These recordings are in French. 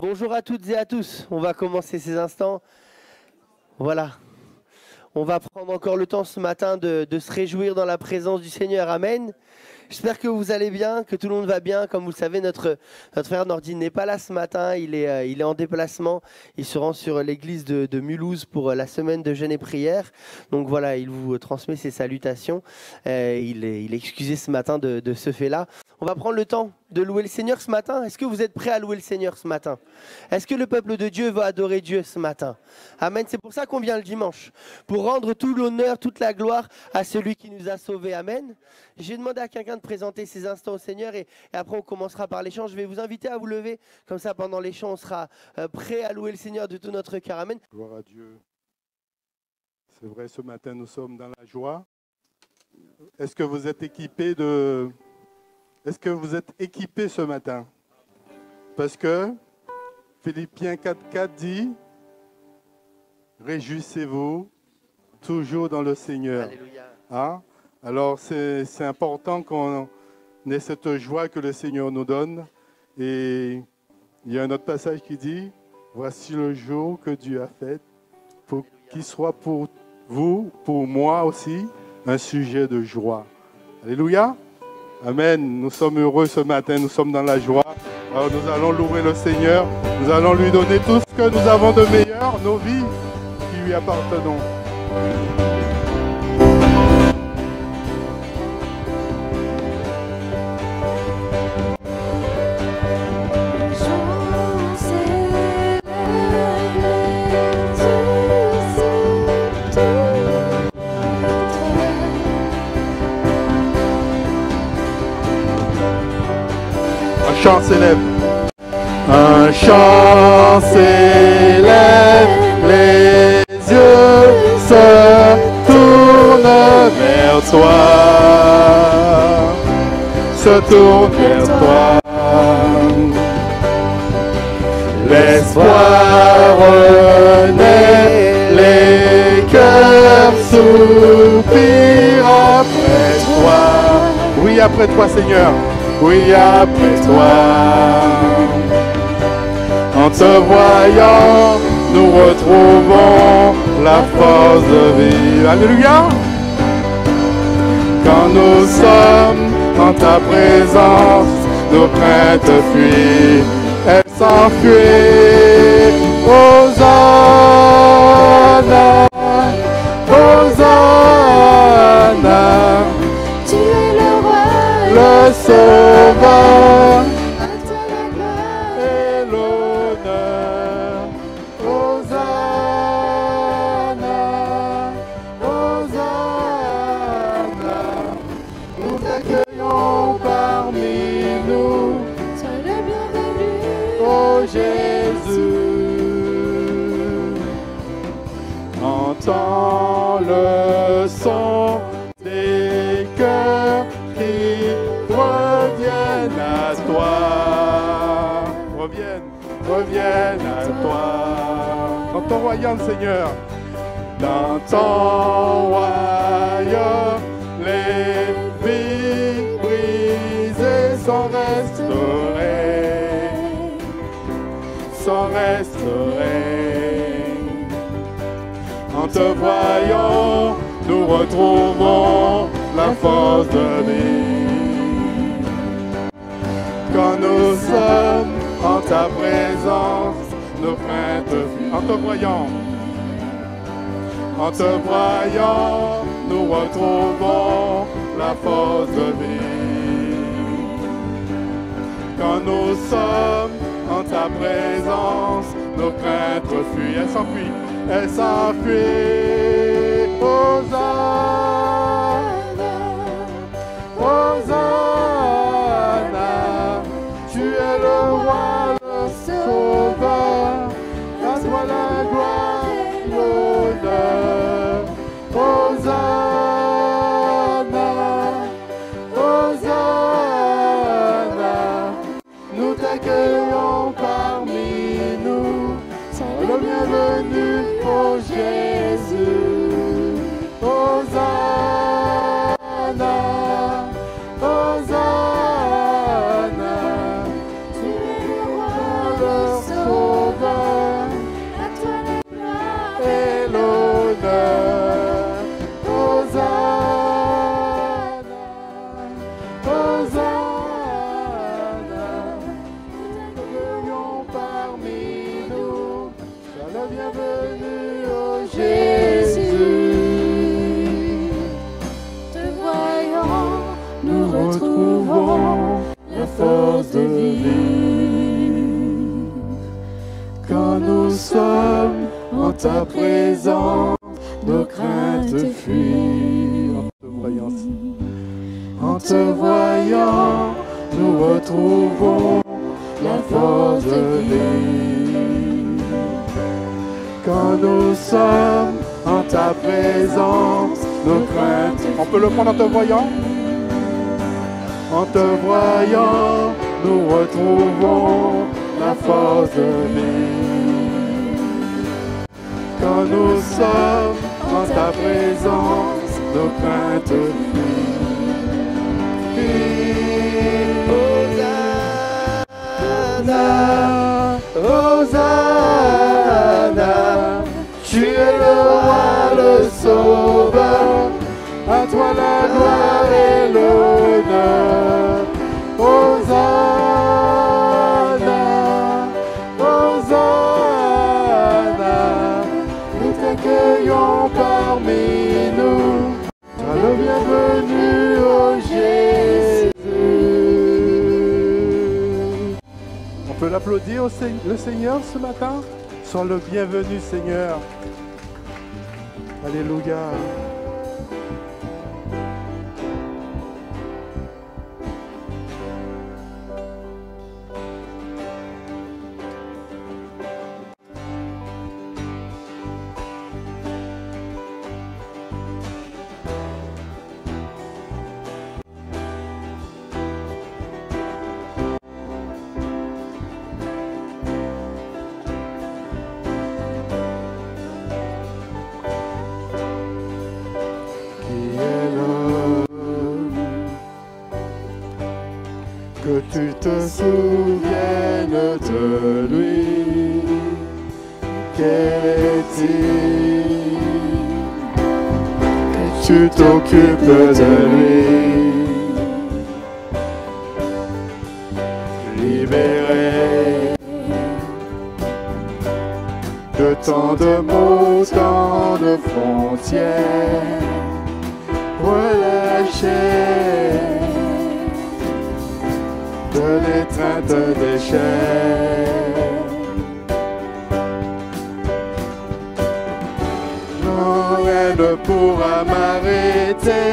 Bonjour à toutes et à tous. On va commencer ces instants. Voilà. On va prendre encore le temps ce matin de se réjouir dans la présence du Seigneur. Amen. J'espère que vous allez bien, que tout le monde va bien. Comme vous le savez, notre frère Nordine n'est pas là ce matin. Il est en déplacement. Il se rend sur l'église de Mulhouse pour la semaine de jeûne et prière. Donc voilà, il vous transmet ses salutations. Il est excusé ce matin de ce fait-là. On va prendre le temps de louer le Seigneur ce matin. Est-ce que vous êtes prêts à louer le Seigneur ce matin? Est-ce que le peuple de Dieu va adorer Dieu ce matin? Amen. C'est pour ça qu'on vient le dimanche. Pour rendre tout l'honneur, toute la gloire à celui qui nous a sauvés. Amen. J'ai demandé à quelqu'un de présenter ces instants au Seigneur et après on commencera par les chants. Je vais vous inviter à vous lever. Comme ça, pendant les chants, on sera prêt à louer le Seigneur de tout notre cœur. Amen. Gloire à Dieu. C'est vrai, ce matin, nous sommes dans la joie. Est-ce que vous êtes équipés ce matin? Parce que Philippiens 4,4 dit « Réjouissez-vous toujours dans le Seigneur. » Hein? Alors, c'est important qu'on ait cette joie que le Seigneur nous donne. Et il y a un autre passage qui dit « Voici le jour que Dieu a fait pour qu'il soit pour vous, pour moi aussi, un sujet de joie. » Alléluia. Amen. Nous sommes heureux ce matin, nous sommes dans la joie. Alors nous allons louer le Seigneur, nous allons lui donner tout ce que nous avons de meilleur, nos vies qui lui appartenons. Un chant s'élève. Un chant s'élève, les yeux se tournent vers toi. Se tournent vers toi. L'espoir renaît, les cœurs soupirent après toi. Oui, après toi, Seigneur. Oui, après toi. En te voyant, nous retrouvons la force de vivre. Alléluia. Quand nous sommes en ta présence, nos craintes fuient, elles s'enfuient. Hosanna, Hosanna. Tu es le roi, Le Sauveur. Entends le son des cœurs qui reviennent à toi. Reviennent à toi. Dans ton royaume, Seigneur. Dans ton royaume, les vies brisées sont restaurées. Sont restaurées. En te voyant, nous retrouvons la force de vie. Quand nous sommes en ta présence, nos craintes fuient. En te voyant, nous retrouvons la force de vie. Quand nous sommes en ta présence, nos craintes fuient. Elles s'enfuient. Elle s'enfuit. Hosanna, Hosanna. Tu es le roi, le sauveur. À toi la gloire et l'honneur. Hosanna, Hosanna. Nous t'accueillons parmi nous. Le bienvenu. Oh Jésus, Hosanna. retrouvons la force de vivre. Quand nous sommes en ta présence, nos craintes fuient. En te voyant, nous retrouvons la force de vivre. Quand nous sommes en ta présence, nos craintes. On peut le prendre en te voyant? En te voyant, nous retrouvons la force de vivre. Quand nous sommes en ta présence, nos craintes fuient. Hosanna, Hosanna, tu es le roi, le sauveur, à toi la gloire et l'honneur. Hosanna, Hosanna, nous t'accueillons parmi nous, sois le bienvenu, ô Jésus. On peut l'applaudir le Seigneur ce matin? Sois le bienvenu, Seigneur. Alléluia. Que tu te souviennes de lui. Quel est-il? Que tu t'occupes de lui. Libéré de tant de mots, tant de frontières, relâché de l'étreinte des chairs. Non, rien ne pourra m'arrêter,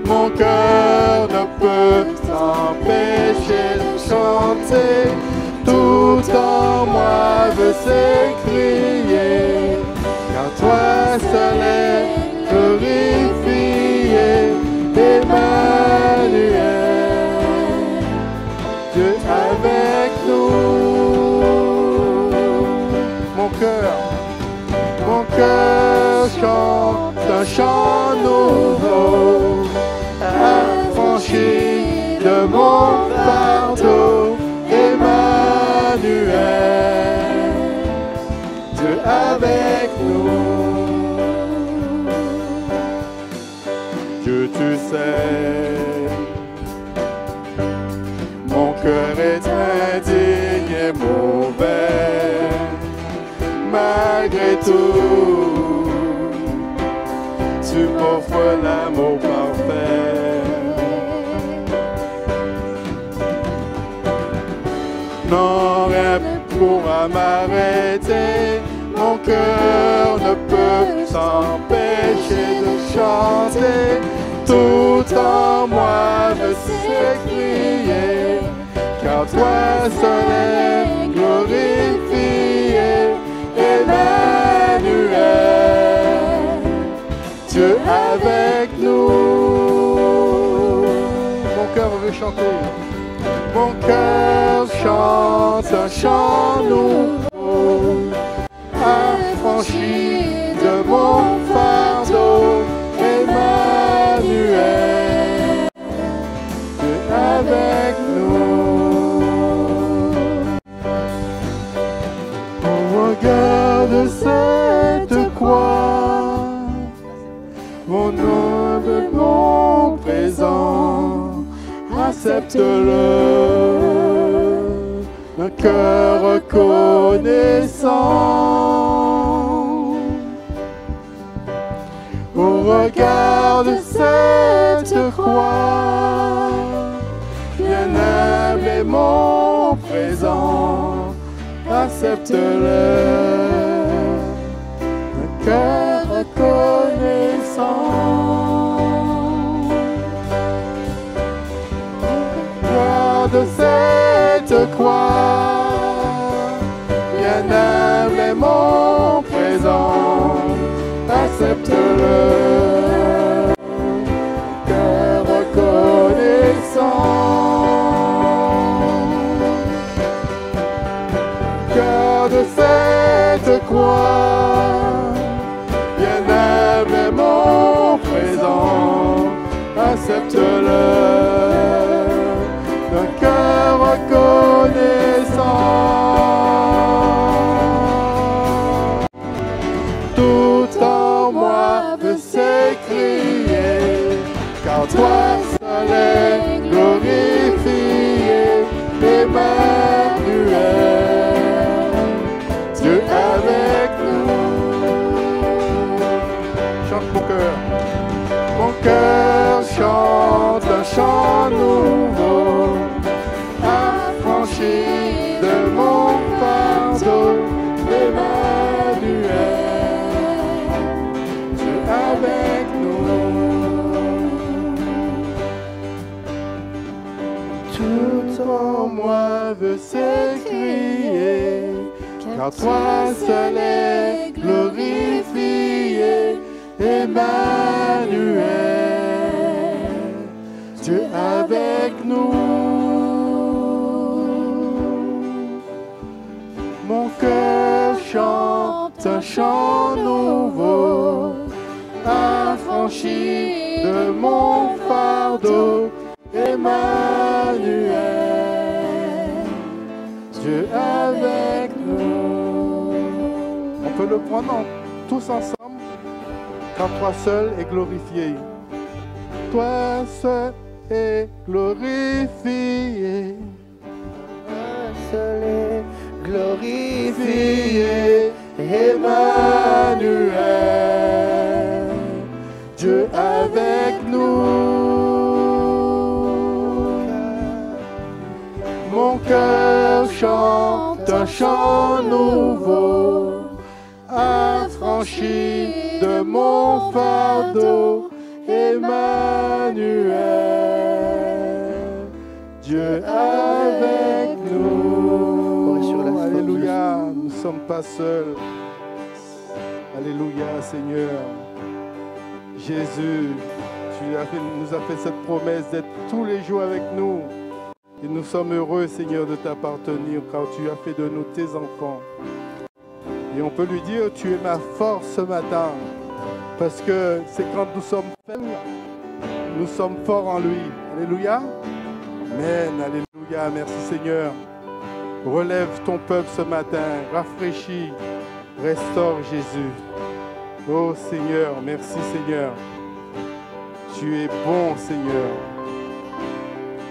mon cœur ne peut s'empêcher de chanter. Tout en moi veut s'écrier, car toi seul est glorifié, Emmanuel. Dieu avec nous. Mon cœur chante un chant nouveau, affranchi de mon fardeau, Emmanuel. Dieu avec nous. Dieu, tu sais, mon cœur est indigne et mauvais, malgré tout, tu m'offres l'amour parfait. Non, rien ne pourra m'arrêter, mon cœur ne peut s'empêcher de chanter. Tout en moi veut s'écrier, car toi seul est glorifié, Emmanuel. Dieu avec nous. Mon cœur veut chanter. Mon cœur chante un chant nouveau, affranchi de mon fardeau, Emmanuel. Dieu avec nous. On regarde cette croix, mon humble, mon présent, accepte-le, un cœur reconnaissant. On regarde cette croix, présent, accepte-le. Un cœur reconnaissant. Garde cette croix, bien humble est mon présent, accepte-le. Cœur reconnaissant. Garde cette croix, bien humble est mon présent, accepte-le. D'un cœur reconnaissant. Tout en moi veut s'écrier, car toi seul est glorifié, Emmanuel, Dieu avec nous. Chante mon cœur. Mon cœur chante un chant nouveau, affranchi de mon fardeau, Emmanuel, Dieu avec nous. Tout en moi veut s'écrier, car toi seul est glorifié, Emmanuel, Dieu avec nous. Mon cœur chante un chant nouveau, affranchi de mon fardeau, Emmanuel, Dieu avec nous. On peut le prendre tous ensemble. Car toi seul est glorifié. Toi seul est glorifié. Toi seul est glorifié, Emmanuel, Dieu avec nous. Mon cœur chante un chant nouveau, affranchi de mon fardeau, Emmanuel, Dieu avec nous. Alléluia, nous ne sommes pas seuls. Alléluia, Seigneur. Jésus, tu nous as fait cette promesse d'être tous les jours avec nous. Et nous sommes heureux, Seigneur, de t'appartenir, car tu as fait de nous tes enfants. Et on peut lui dire, tu es ma force ce matin. Parce que c'est quand nous sommes faibles, nous sommes forts en lui. Alléluia. Amen. Alléluia. Merci Seigneur. Relève ton peuple ce matin. Rafraîchis. Restaure Jésus. Oh Seigneur. Merci Seigneur. Tu es bon Seigneur.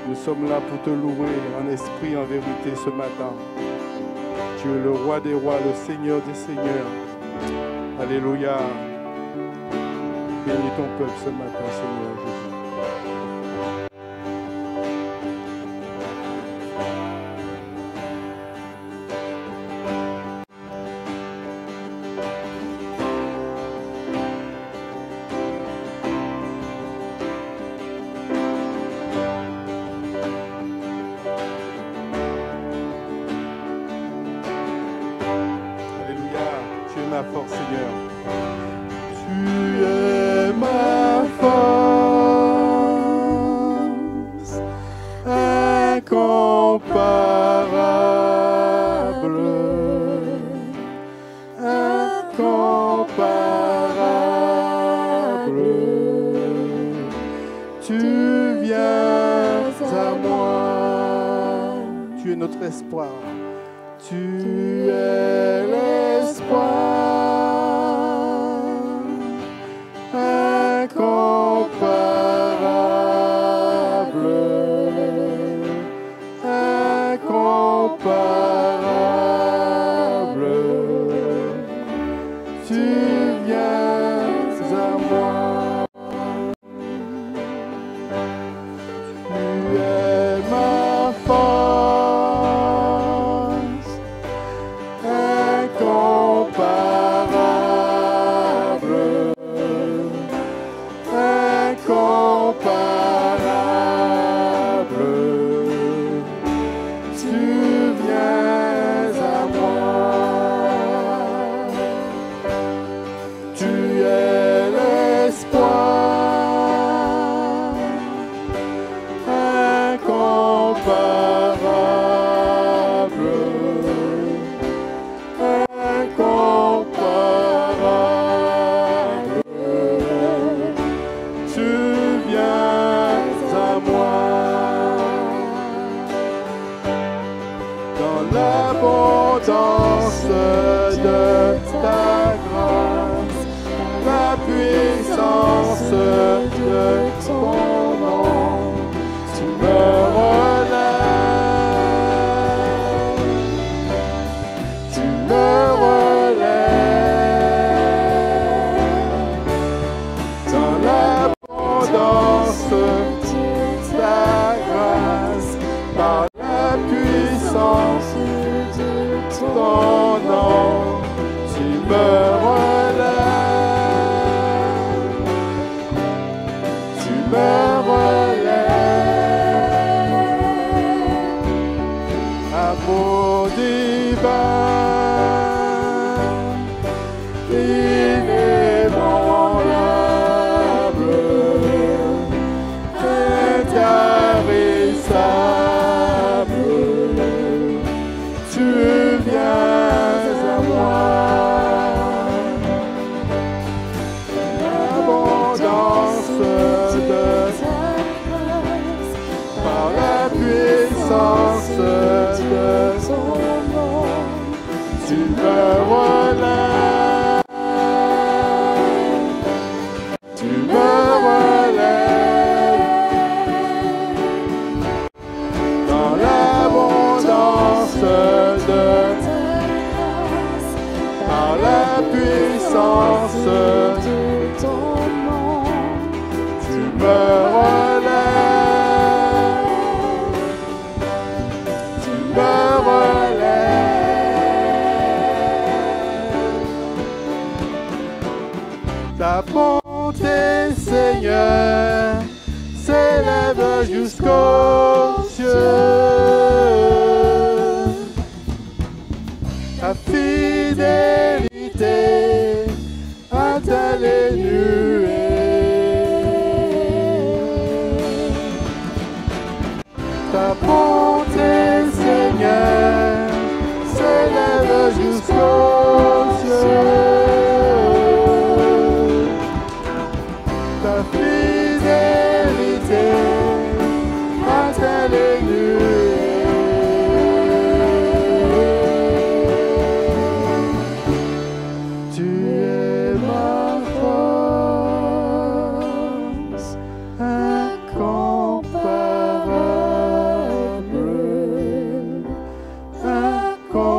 Nous sommes là pour te louer en esprit, en vérité ce matin. Tu es le roi des rois, le Seigneur des seigneurs. Alléluia. Bénis ton peuple ce matin, Seigneur Jésus. Alléluia. Tu es ma force, Seigneur. Tu es ma force, incomparable, incomparable. Tu viens à moi, tu es notre espoir, tu es l'espoir. Incomparable, incomparable, tu viens à moi. Tu es ma force, l'abondance de ta grâce, la puissance de ton nom, tu me relèves, tu me relèves, dans l'abondance de ta grâce, par la puissance de ton nom, tu me relèves, tu me relèves, amour divin, inébranlable, intarissable, tu viens à moi. L'abondance de ta grâce, par la puissance de ton nom, tu me relèves, tu me relèves, dans l'abondance de ta grâce, par la puissance de ton nom, tu me relèves, tu me relèves. Ta bonté, Seigneur, s'élève jusqu'aux cieux. Ta fidélité atteint les nuées. Ta bonté, Seigneur, s'élève jusqu'aux cieux. Ta fidélité atteint les nuées. Tu es ma force incomparable, incomparable.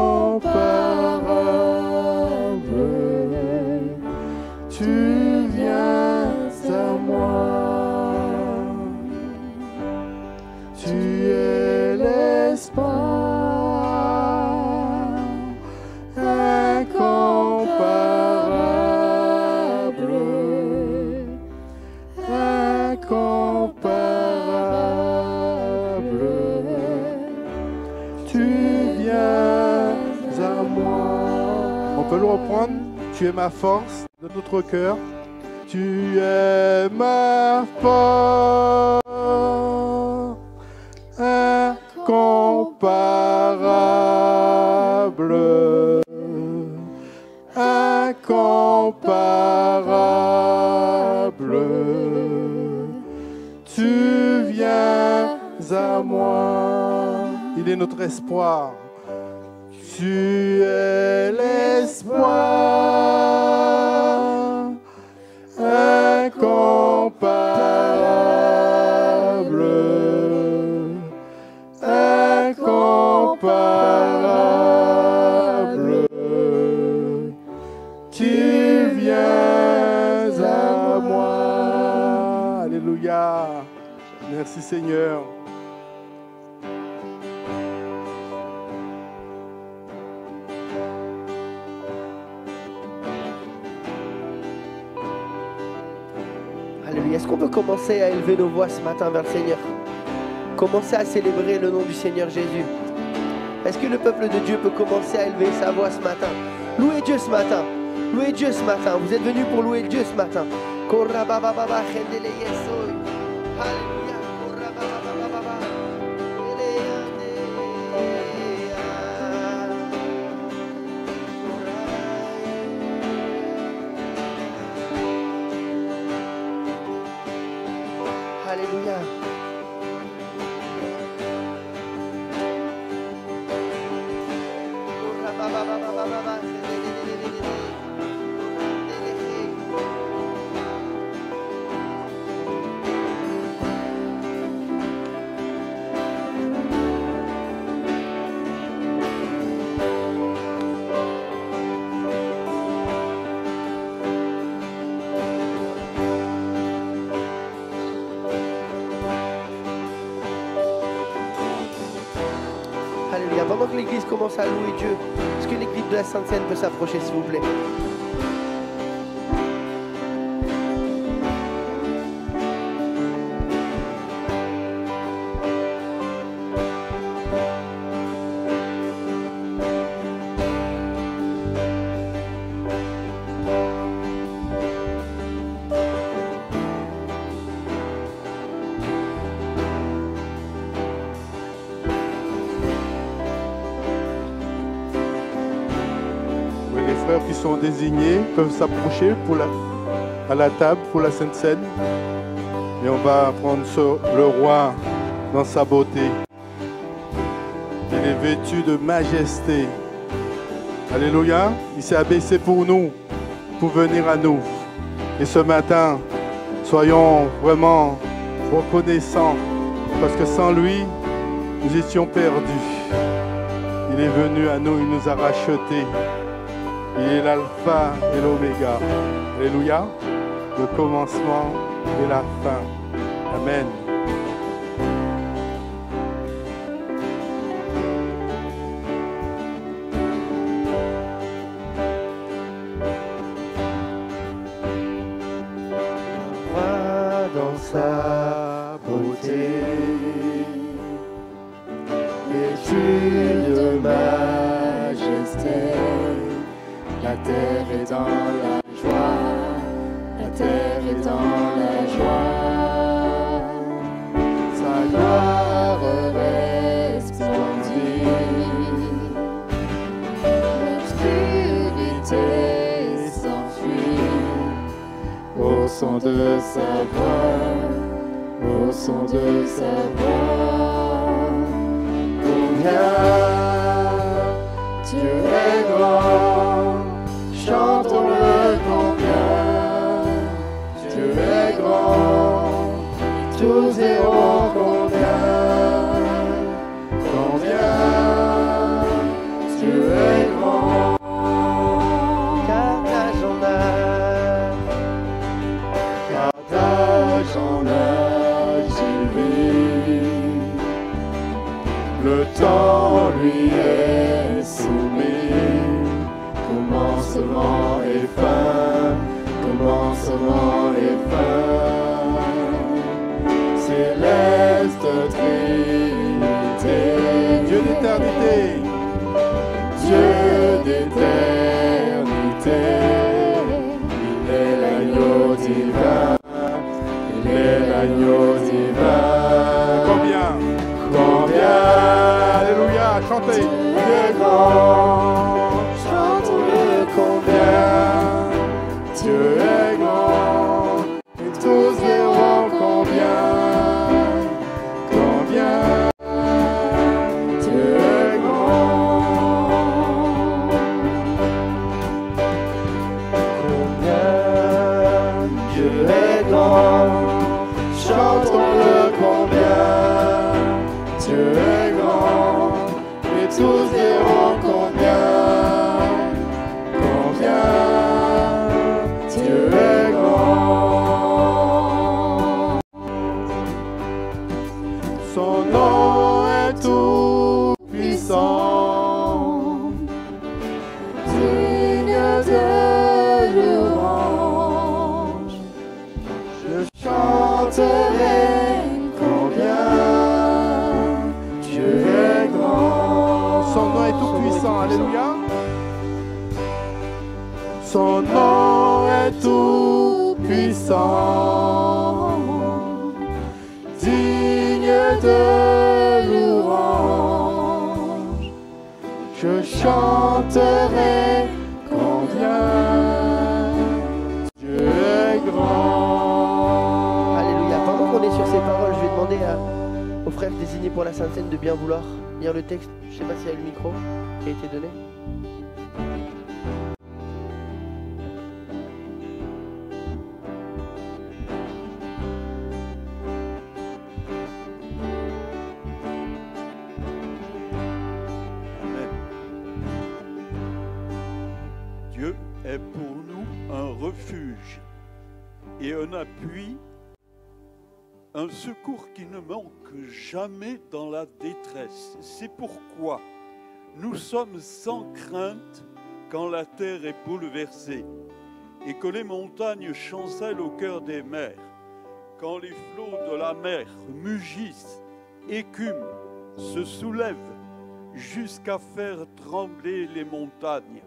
Tu viens à moi. Tu es l'espoir incomparable, incomparable. Tu viens à moi. On peut le reprendre. Tu es ma force de notre cœur. Tu es ma force incomparable, incomparable. Tu viens à moi. Il est notre espoir. Tu es l'espoir incomparable, incomparable. Tu viens à moi. Alléluia. Merci Seigneur. Alléluia. Est-ce qu'on peut commencer à élever nos voix ce matin vers le Seigneur? Commencer à célébrer le nom du Seigneur Jésus. Est-ce que le peuple de Dieu peut commencer à élever sa voix ce matin? Louez Dieu ce matin. Louez Dieu ce matin. Vous êtes venus pour louer Dieu ce matin. Alléluia. Alléluia. Alléluia. Pendant que l'Église commence à louer Dieu, est-ce que l'équipe de la Sainte Seine peut s'approcher, s'il vous plaît? Qui sont désignés peuvent s'approcher à la table pour la Sainte Seine. Et on va prendre le roi dans sa beauté. Il est vêtu de majesté. Alléluia. Il s'est abaissé pour nous, pour venir à nous. Et ce matin, soyons vraiment reconnaissants parce que sans lui, nous étions perdus. Il est venu à nous, il nous a rachetés. Il est l'alpha et l'oméga. Alléluia. Le commencement et la fin. Amen. Dans sa beauté, vêtu de majesté. La terre est dans la joie, la terre est dans la joie. Sa gloire resplendit. L'obscurité s'enfuit au son de sa voix, au son de sa voix. Combien Dieu est grand. Chantons-le combien Dieu est grand, tous diront combien Dieu est grand. Carthage en a suivi, le temps lui est soumis. Commencement et fin, commencement et fin, céleste Trinité, Dieu d'éternité, Dieu d'éternité, il est l'agneau divin, il est l'agneau divin. Combien, alléluia, chantez. Dieu est grand. Combien Dieu est grand, et tous diront combien Dieu est grand. Combien Dieu est grand, chantons-le combien Dieu est grand, et tous diront combien Dieu est grand. Son nom est tout puissant, digne de louange. Je chanterai combien Dieu est grand. son nom est tout puissant, alléluia. Son nom est tout puissant, digne de louange. Je chanterai combien Dieu est grand. Alléluia. Pendant qu'on est sur ces paroles, je vais demander aux frères désignés pour la Sainte Seine de bien vouloir lire le texte. Je ne sais pas s'il y a le micro qui a été donné. Dieu est pour nous un refuge et un appui, un secours qui ne manque jamais dans la détresse. C'est pourquoi Nous sommes sans crainte quand la terre est bouleversée et que les montagnes chancellent au cœur des mers, quand les flots de la mer mugissent, écument, se soulèvent jusqu'à faire trembler les montagnes.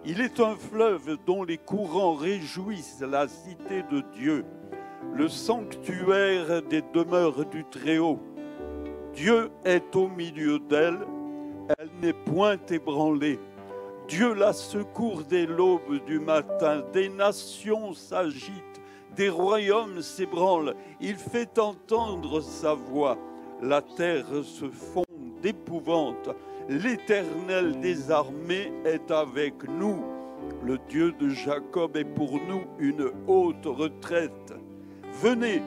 Il est un fleuve dont les courants réjouissent la cité de Dieu, le sanctuaire des demeures du Très-Haut. Dieu est au milieu d'elle, elle n'est point ébranlée. Dieu la secourt dès l'aube du matin, des nations s'agitent, des royaumes s'ébranlent, il fait entendre sa voix. La terre se fond d'épouvante, l'Éternel des armées est avec nous. Le Dieu de Jacob est pour nous une haute retraite. Venez,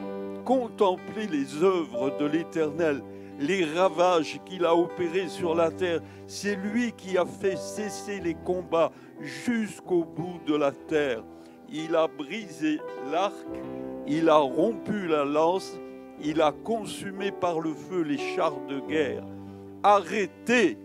contemplez les œuvres de l'Éternel, les ravages qu'il a opérés sur la terre. C'est lui qui a fait cesser les combats jusqu'au bout de la terre. Il a brisé l'arc, il a rompu la lance, il a consumé par le feu les chars de guerre. Arrêtez,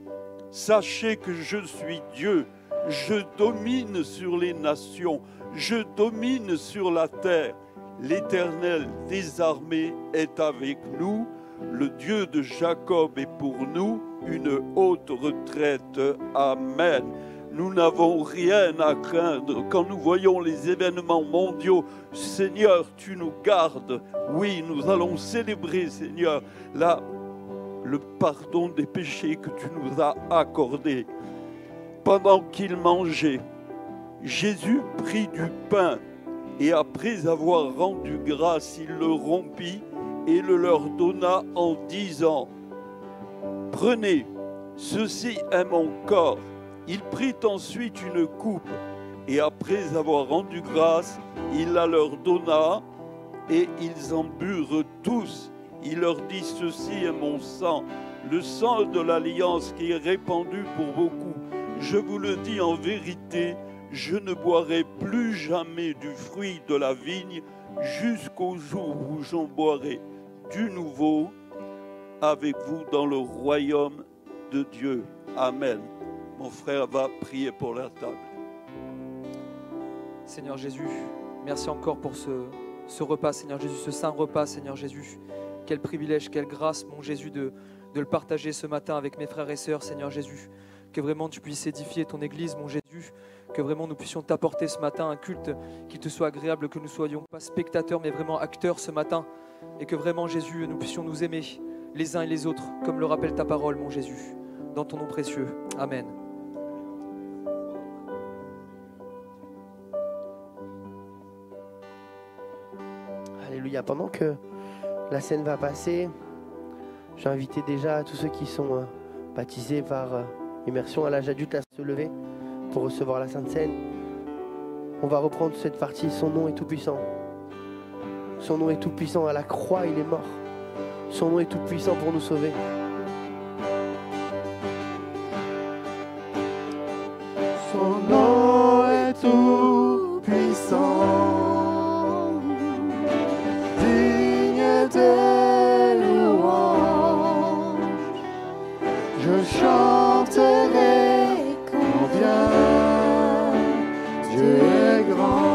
sachez que je suis Dieu, je domine sur les nations, je domine sur la terre. L'Éternel des armées est avec nous, le Dieu de Jacob est pour nous une haute retraite. Amen. Nous n'avons rien à craindre quand nous voyons les événements mondiaux. Seigneur, tu nous gardes. Oui, nous allons célébrer, Seigneur, le pardon des péchés que tu nous as accordés. Pendant qu'il mangeait, Jésus prit du pain et après avoir rendu grâce, il le rompit et le leur donna en disant : Prenez, ceci est mon corps. Il prit ensuite une coupe et après avoir rendu grâce, il la leur donna et ils en burent tous. Il leur dit : Ceci est mon sang, le sang de l'alliance qui est répandu pour beaucoup. Je vous le dis en vérité, je ne boirai plus jamais du fruit de la vigne jusqu'au jour où j'en boirai du nouveau avec vous dans le royaume de Dieu. Amen. Mon frère va prier pour la table. Seigneur Jésus, merci encore pour ce repas, Seigneur Jésus, ce saint repas, Seigneur Jésus. Quel privilège, quelle grâce, mon Jésus, de le partager ce matin avec mes frères et sœurs, Seigneur Jésus. Que vraiment tu puisses édifier ton Église, mon Jésus. Que vraiment nous puissions t'apporter ce matin un culte qui te soit agréable, que nous ne soyons pas spectateurs, mais vraiment acteurs ce matin. Et que vraiment, Jésus, nous puissions nous aimer les uns et les autres, comme le rappelle ta parole, mon Jésus. Dans ton nom précieux. Amen. Alléluia. Pendant que la scène va passer, j'ai invité déjà tous ceux qui sont baptisés par immersion à l'âge adulte à se lever pour recevoir la Sainte Seine. On va reprendre cette partie. Son nom est tout puissant. Son nom est tout puissant. À la croix, il est mort. Son nom est tout puissant pour nous sauver. Son nom est tout puissant, digne de louange. Je chanterai combien Dieu est grand.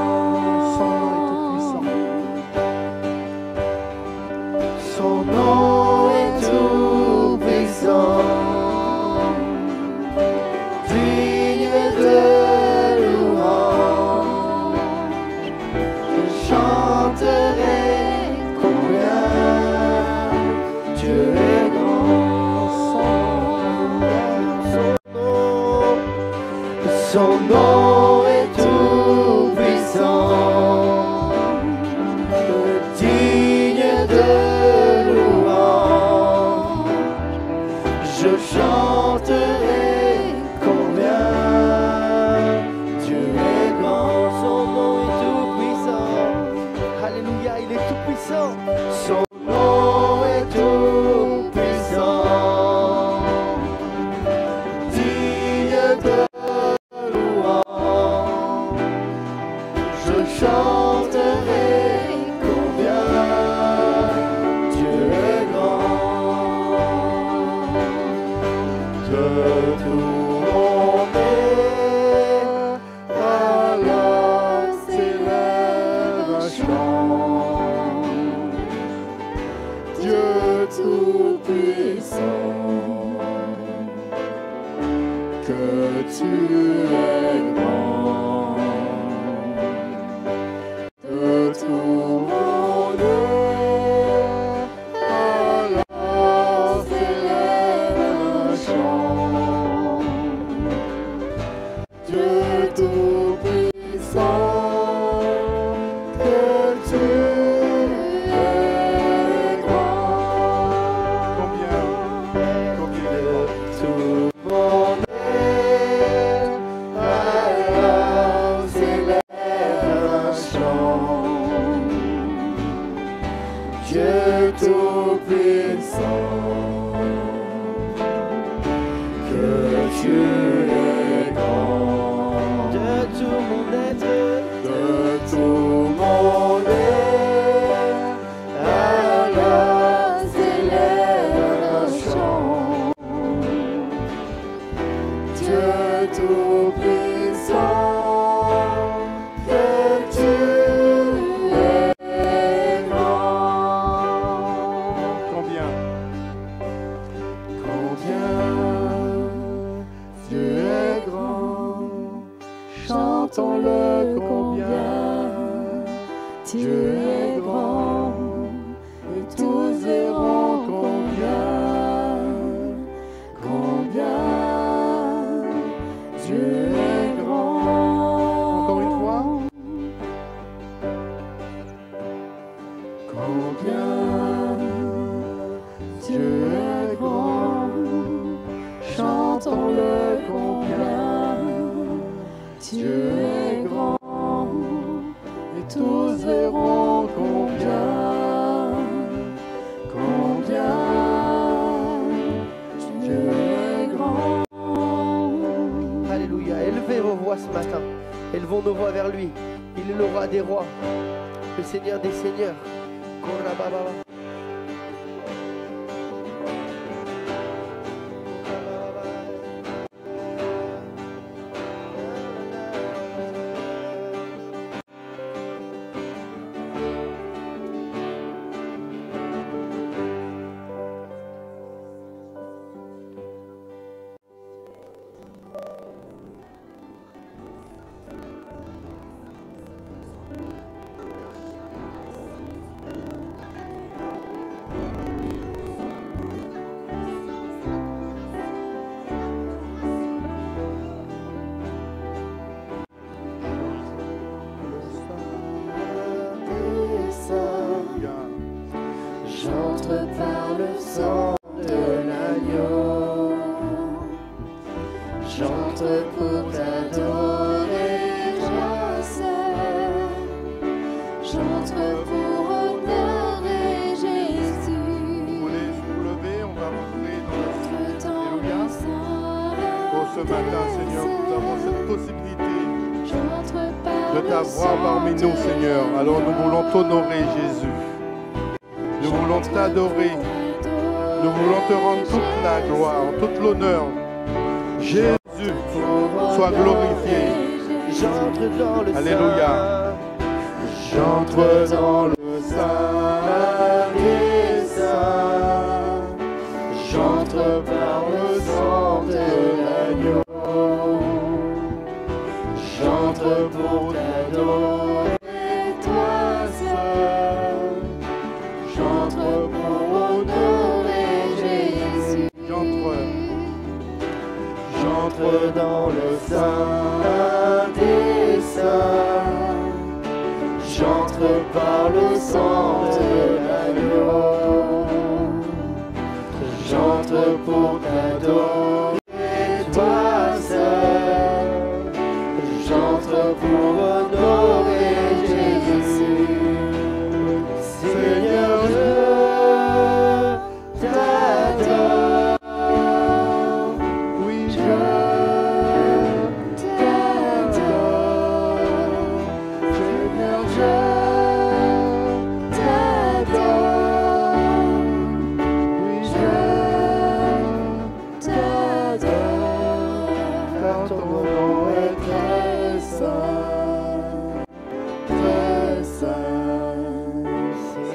Son nom est tout puissant. Son nom est tout puissant. Son nom est tout puissant, digne de louange. Je chanterai combien Dieu est grand. Son nom est tout puissant. Alléluia, il est tout puissant. Son nom est tout puissant, digne de chanterai combien Dieu est grand. T'honorer, Jésus. Nous voulons t'adorer. Nous voulons te rendre toute la gloire, toute l'honneur. Jésus, sois glorifié. Alléluia. J'entre dans le Saint des Saints. J'entre par le sang de l'agneau. J'entre pour t'adorer. Dans le Saint des Saints, j'entre par le sang de l'agneau, j'entre pour t'adorer, toi seul, j'entre pour honorer Jésus, Seigneur je t'adore, oui je t'adore. ton nom est très saint,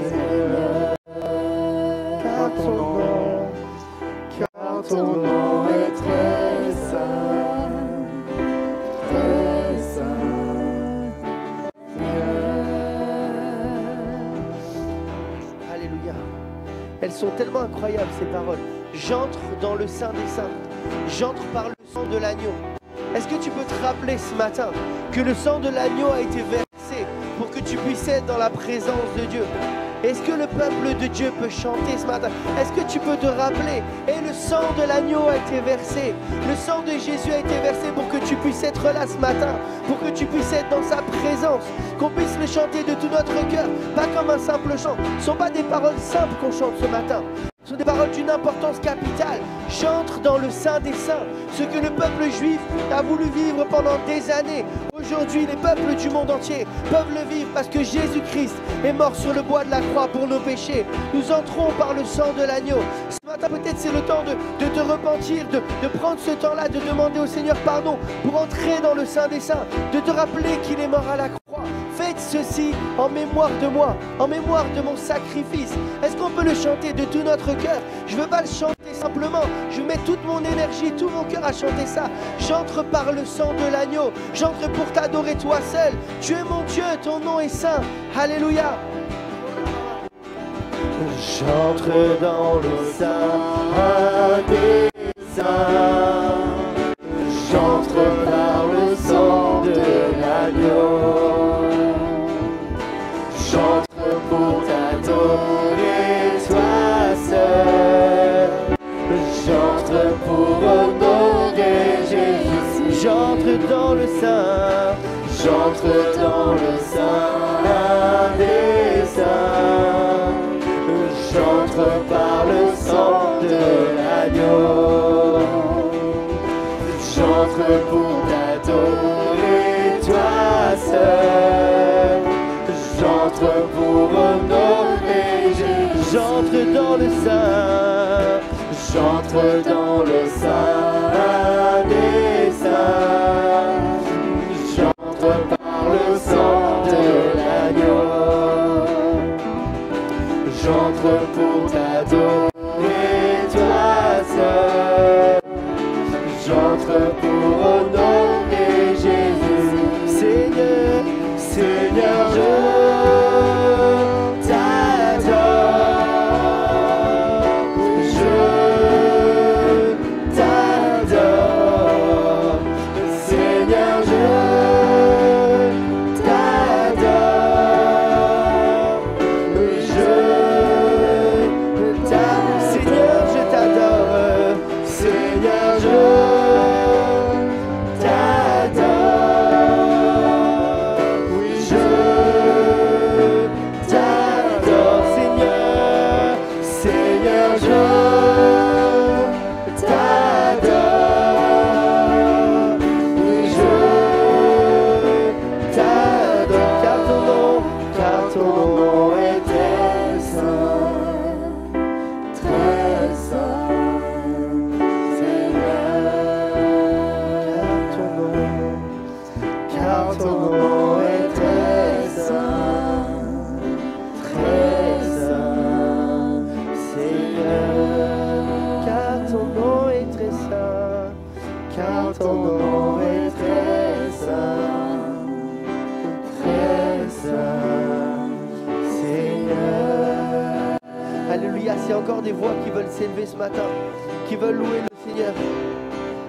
Seigneur. Car ton nom est très saint, Alléluia. Elles sont tellement incroyables ces paroles. J'entre dans le Saint des Saints. J'entre par le sang de l'agneau. Est-ce que tu peux te rappeler ce matin que le sang de l'agneau a été versé pour que tu puisses être dans la présence de Dieu? Est-ce que le peuple de Dieu peut chanter ce matin? Est-ce que tu peux te rappeler? Et le sang de l'agneau a été versé. Le sang de Jésus a été versé pour que tu puisses être là ce matin, pour que tu puisses être dans sa présence, qu'on puisse le chanter de tout notre cœur, pas comme un simple chant. Ce ne sont pas des paroles simples qu'on chante ce matin. Ce sont des paroles d'une importance capitale. J'entre dans le Saint des Saints, ce que le peuple juif a voulu vivre pendant des années. Aujourd'hui, les peuples du monde entier peuvent le vivre parce que Jésus-Christ est mort sur le bois de la croix pour nos péchés. Nous entrons par le sang de l'agneau. Ce matin, peut-être c'est le temps de te repentir, de prendre ce temps-là, de demander au Seigneur pardon pour entrer dans le Saint des Saints, de te rappeler qu'il est mort à la croix. Faites ceci en mémoire de moi, en mémoire de mon sacrifice. Est-ce qu'on peut le chanter de tout notre cœur? Je ne veux pas le chanter simplement, je mets toute mon énergie, tout mon cœur à chanter ça. J'entre par le sang de l'agneau, j'entre pour t'adorer toi seul. Tu es mon Dieu, ton nom est saint. Alléluia. J'entre dans le Saint des Saints. J'entre par le sang de l'agneau. J'entre pour t'adorer toi seul. J'entre pour honorer Jésus. J'entre dans le Saint. J'entre dans le Saint des Saints. J'entre par le sang de l'agneau. J'entre pour t'adorer toi seul. J'entre pour honorer Jésus. J'entre dans le Saint. J'entre dans le Saint des Saints. J'entre par le sang de l'agneau. J'entre pour t'adorer toi seul. J'entre pour honorer Jésus. Seigneur, Seigneur, je t'adore. Je t'adore. Seigneur, je t'adore. Seigneur, je t'adore. Seigneur, je s'il y a encore des voix qui veulent s'élever ce matin, qui veulent louer le Seigneur,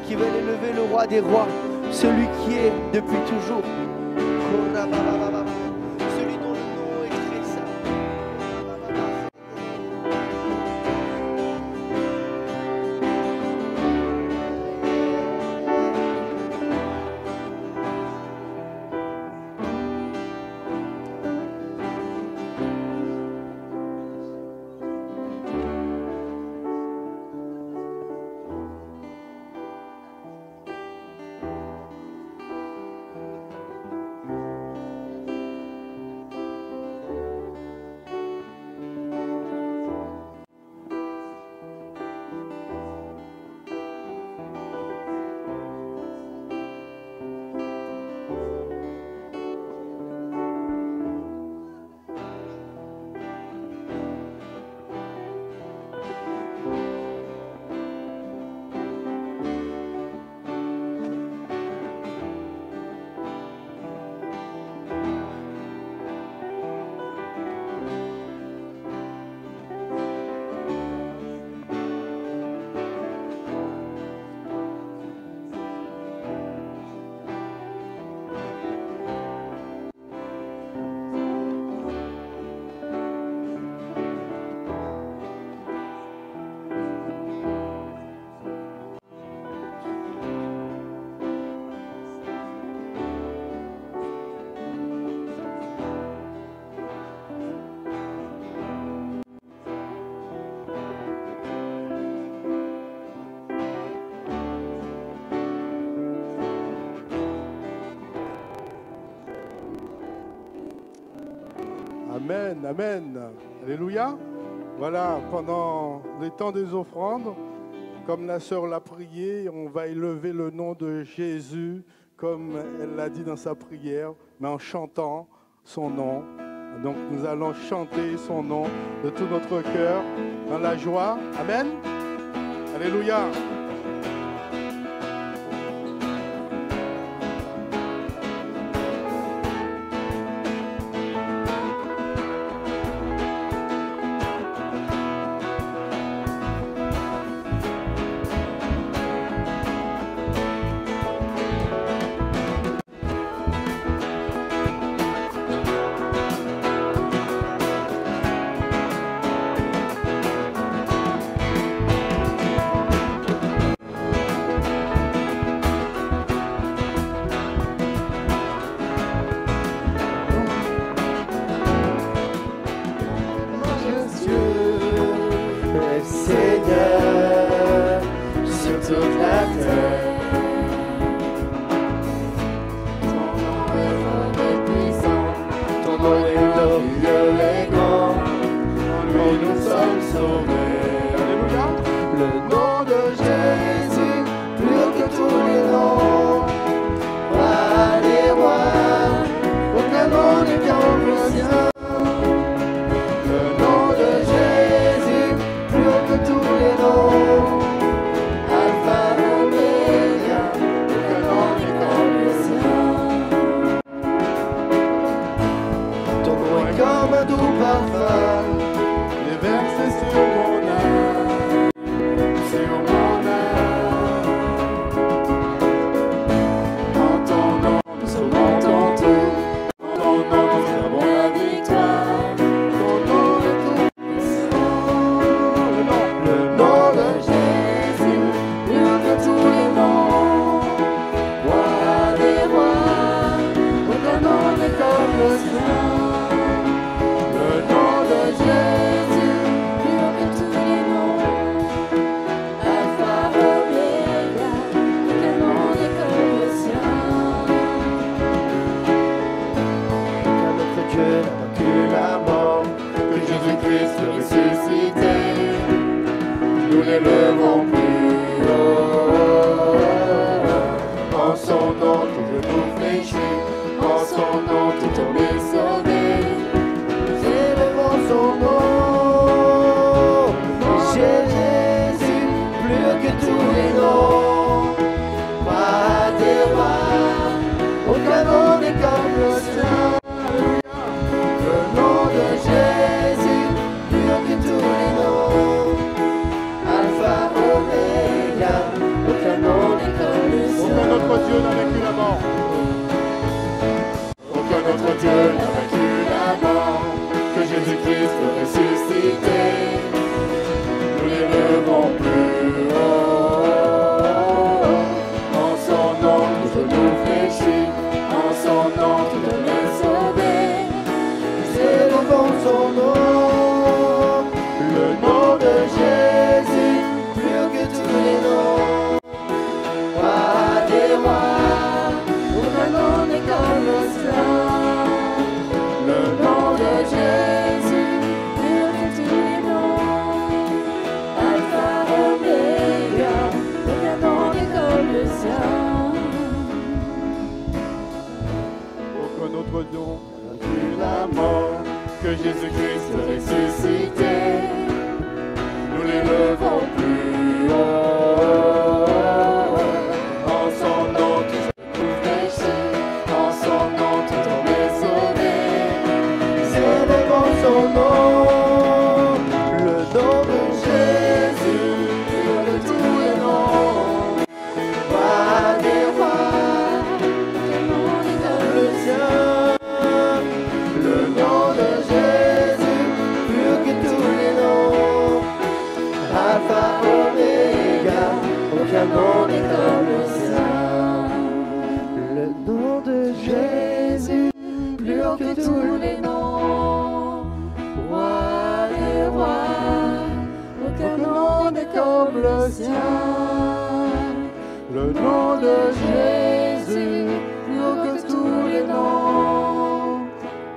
qui veulent élever le roi des rois, celui qui est depuis toujours. Celui dont le nom est très saint. Amen, amen. Alléluia. Voilà, pendant les temps des offrandes, comme la sœur l'a prié, on va élever le nom de Jésus, comme elle l'a dit dans sa prière, mais en chantant son nom. Donc nous allons chanter son nom de tout notre cœur, dans la joie. Amen. Alléluia.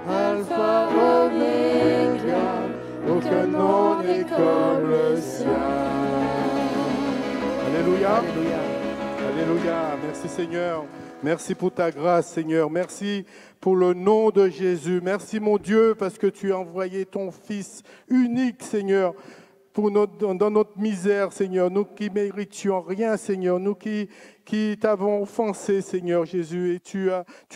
Alpha, Omega. comme le sien. Alléluia. Alléluia. Alléluia. Merci Seigneur. Merci pour ta grâce Seigneur. Merci pour le nom de Jésus. Merci mon Dieu parce que tu as envoyé ton Fils unique Seigneur. Dans notre misère, Seigneur, nous qui méritions rien, Seigneur, nous qui t'avons offensé, Seigneur Jésus, et tu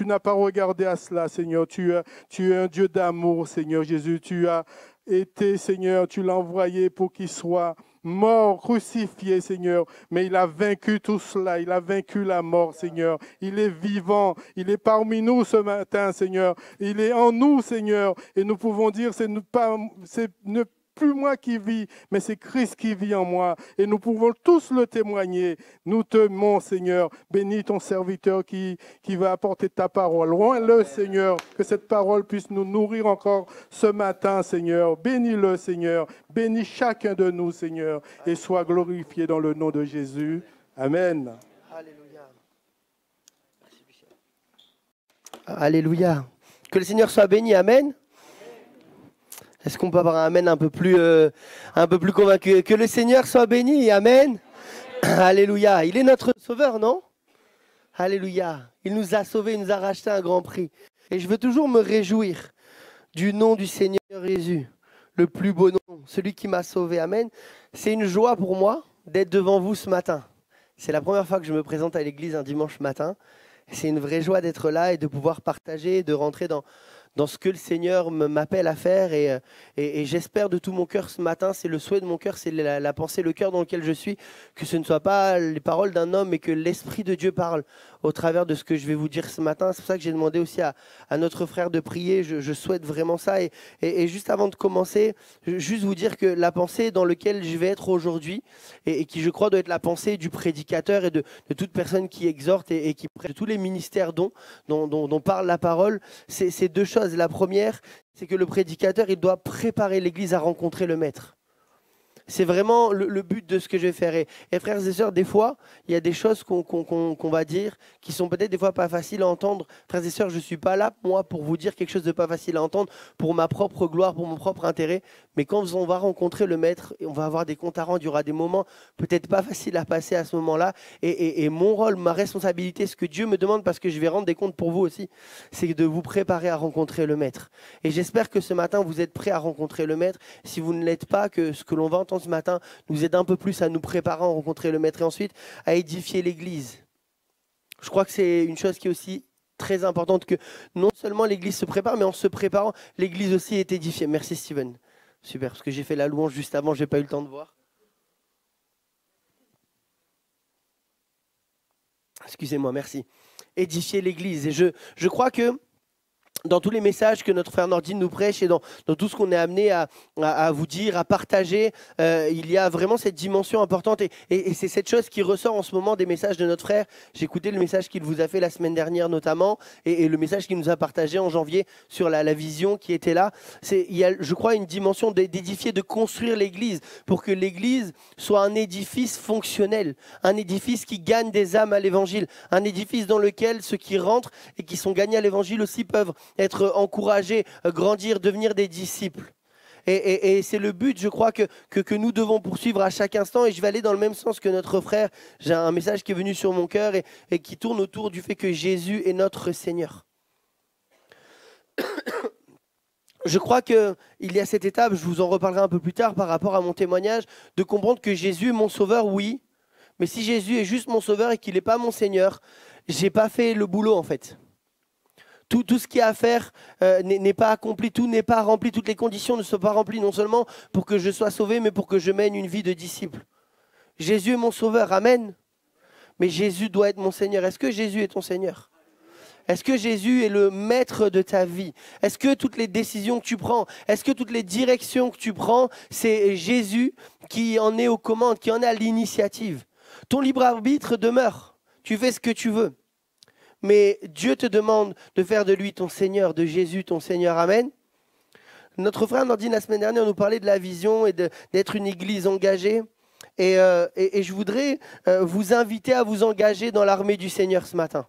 n'as pas regardé à cela, Seigneur. Tu es un Dieu d'amour, Seigneur Jésus. Tu as été, Seigneur, tu l'as envoyé pour qu'il soit mort, crucifié, Seigneur. Mais il a vaincu tout cela. Il a vaincu la mort, Seigneur. Il est vivant. Il est parmi nous ce matin, Seigneur. Il est en nous, Seigneur. Et nous pouvons dire, c'est plus moi qui vis, mais c'est Christ qui vit en moi. Et nous pouvons tous le témoigner. Nous t'aimons, Seigneur. Bénis ton serviteur qui va apporter ta parole. Loin-le, Seigneur, que cette parole puisse nous nourrir encore ce matin, Seigneur. Bénis-le, Seigneur. Bénis chacun de nous, Seigneur. Et sois glorifié dans le nom de Jésus. Amen. Alléluia. Alléluia. Que le Seigneur soit béni. Amen. Est-ce qu'on peut avoir un amen un peu plus convaincu? Que le Seigneur soit béni, amen. Alléluia. Il est notre sauveur, non? Alléluia. Il nous a sauvés, il nous a racheté un grand prix. Et je veux toujours me réjouir du nom du Seigneur Jésus, le plus beau nom, celui qui m'a sauvé, amen. C'est une joie pour moi d'être devant vous ce matin. C'est la première fois que je me présente à l'église un dimanche matin. C'est une vraie joie d'être là et de pouvoir partager, de rentrer dans ce que le Seigneur m'appelle à faire et j'espère de tout mon cœur ce matin, c'est le souhait de mon cœur, c'est la pensée, le cœur dans lequel je suis, que ce ne soit pas les paroles d'un homme mais que l'Esprit de Dieu parle au travers de ce que je vais vous dire ce matin. C'est pour ça que j'ai demandé aussi à notre frère de prier, je souhaite vraiment ça et juste avant de commencer, juste vous dire que la pensée dans laquelle je vais être aujourd'hui et qui je crois doit être la pensée du prédicateur et de toute personne qui exhorte et qui prête, de tous les ministères dont parle la parole, c'est deux choses. La première, c'est que le prédicateur, il doit préparer l'Église à rencontrer le Maître. C'est vraiment le but de ce que je vais faire. Et frères et sœurs, des fois, il y a des choses qu'on va dire qui sont peut-être des fois pas faciles à entendre. Frères et sœurs, je ne suis pas là, moi, pour vous dire quelque chose de pas facile à entendre, pour ma propre gloire, pour mon propre intérêt. Mais quand on va rencontrer le Maître, on va avoir des comptes à rendre, il y aura des moments peut-être pas faciles à passer à ce moment-là. Et mon rôle, ma responsabilité, ce que Dieu me demande, parce que je vais rendre des comptes pour vous aussi, c'est de vous préparer à rencontrer le Maître. Et j'espère que ce matin, vous êtes prêts à rencontrer le Maître. Si vous ne l'êtes pas, que ce que l'on va entendre ce matin nous aide un peu plus à nous préparer à rencontrer le Maître et ensuite à édifier l'Église. Je crois que c'est une chose qui est aussi très importante, que non seulement l'Église se prépare, mais en se préparant, l'Église aussi est édifiée. Merci Steven. Super, parce que j'ai fait la louange juste avant, je n'ai pas eu le temps de voir. Excusez-moi, merci. Édifier l'Église. Et je crois que dans tous les messages que notre frère Nordine nous prêche et dans tout ce qu'on est amené à vous dire, à partager, il y a vraiment cette dimension importante et c'est cette chose qui ressort en ce moment des messages de notre frère. J'ai écouté le message qu'il vous a fait la semaine dernière notamment et le message qu'il nous a partagé en janvier sur la vision qui était là. Il y a, je crois, une dimension d'édifier, de construire l'Église pour que l'Église soit un édifice fonctionnel, un édifice qui gagne des âmes à l'Évangile, un édifice dans lequel ceux qui rentrent et qui sont gagnés à l'Évangile aussi peuvent être encouragés, grandir, devenir des disciples. Et c'est le but, je crois, que nous devons poursuivre à chaque instant. Et je vais aller dans le même sens que notre frère. J'ai un message qui est venu sur mon cœur et qui tourne autour du fait que Jésus est notre Seigneur. Je crois qu'il y a cette étape, je vous en reparlerai un peu plus tard par rapport à mon témoignage, de comprendre que Jésus est mon sauveur, oui. Mais si Jésus est juste mon sauveur et qu'il n'est pas mon Seigneur, je n'ai pas fait le boulot en fait. Tout ce qu'il y a à faire n'est pas accompli, tout n'est pas rempli, toutes les conditions ne sont pas remplies, non seulement pour que je sois sauvé, mais pour que je mène une vie de disciple. Jésus est mon sauveur, amen. Mais Jésus doit être mon Seigneur. Est-ce que Jésus est ton Seigneur? Est-ce que Jésus est le maître de ta vie? Est-ce que toutes les décisions que tu prends, est-ce que toutes les directions que tu prends, c'est Jésus qui en est aux commandes, qui en est à l'initiative? Ton libre arbitre demeure. Tu fais ce que tu veux. Mais Dieu te demande de faire de lui ton Seigneur, de Jésus ton Seigneur. Amen. Notre frère Nordine, la semaine dernière, nous parlait de la vision et d'être une église engagée. Et je voudrais vous inviter à vous engager dans l'armée du Seigneur ce matin.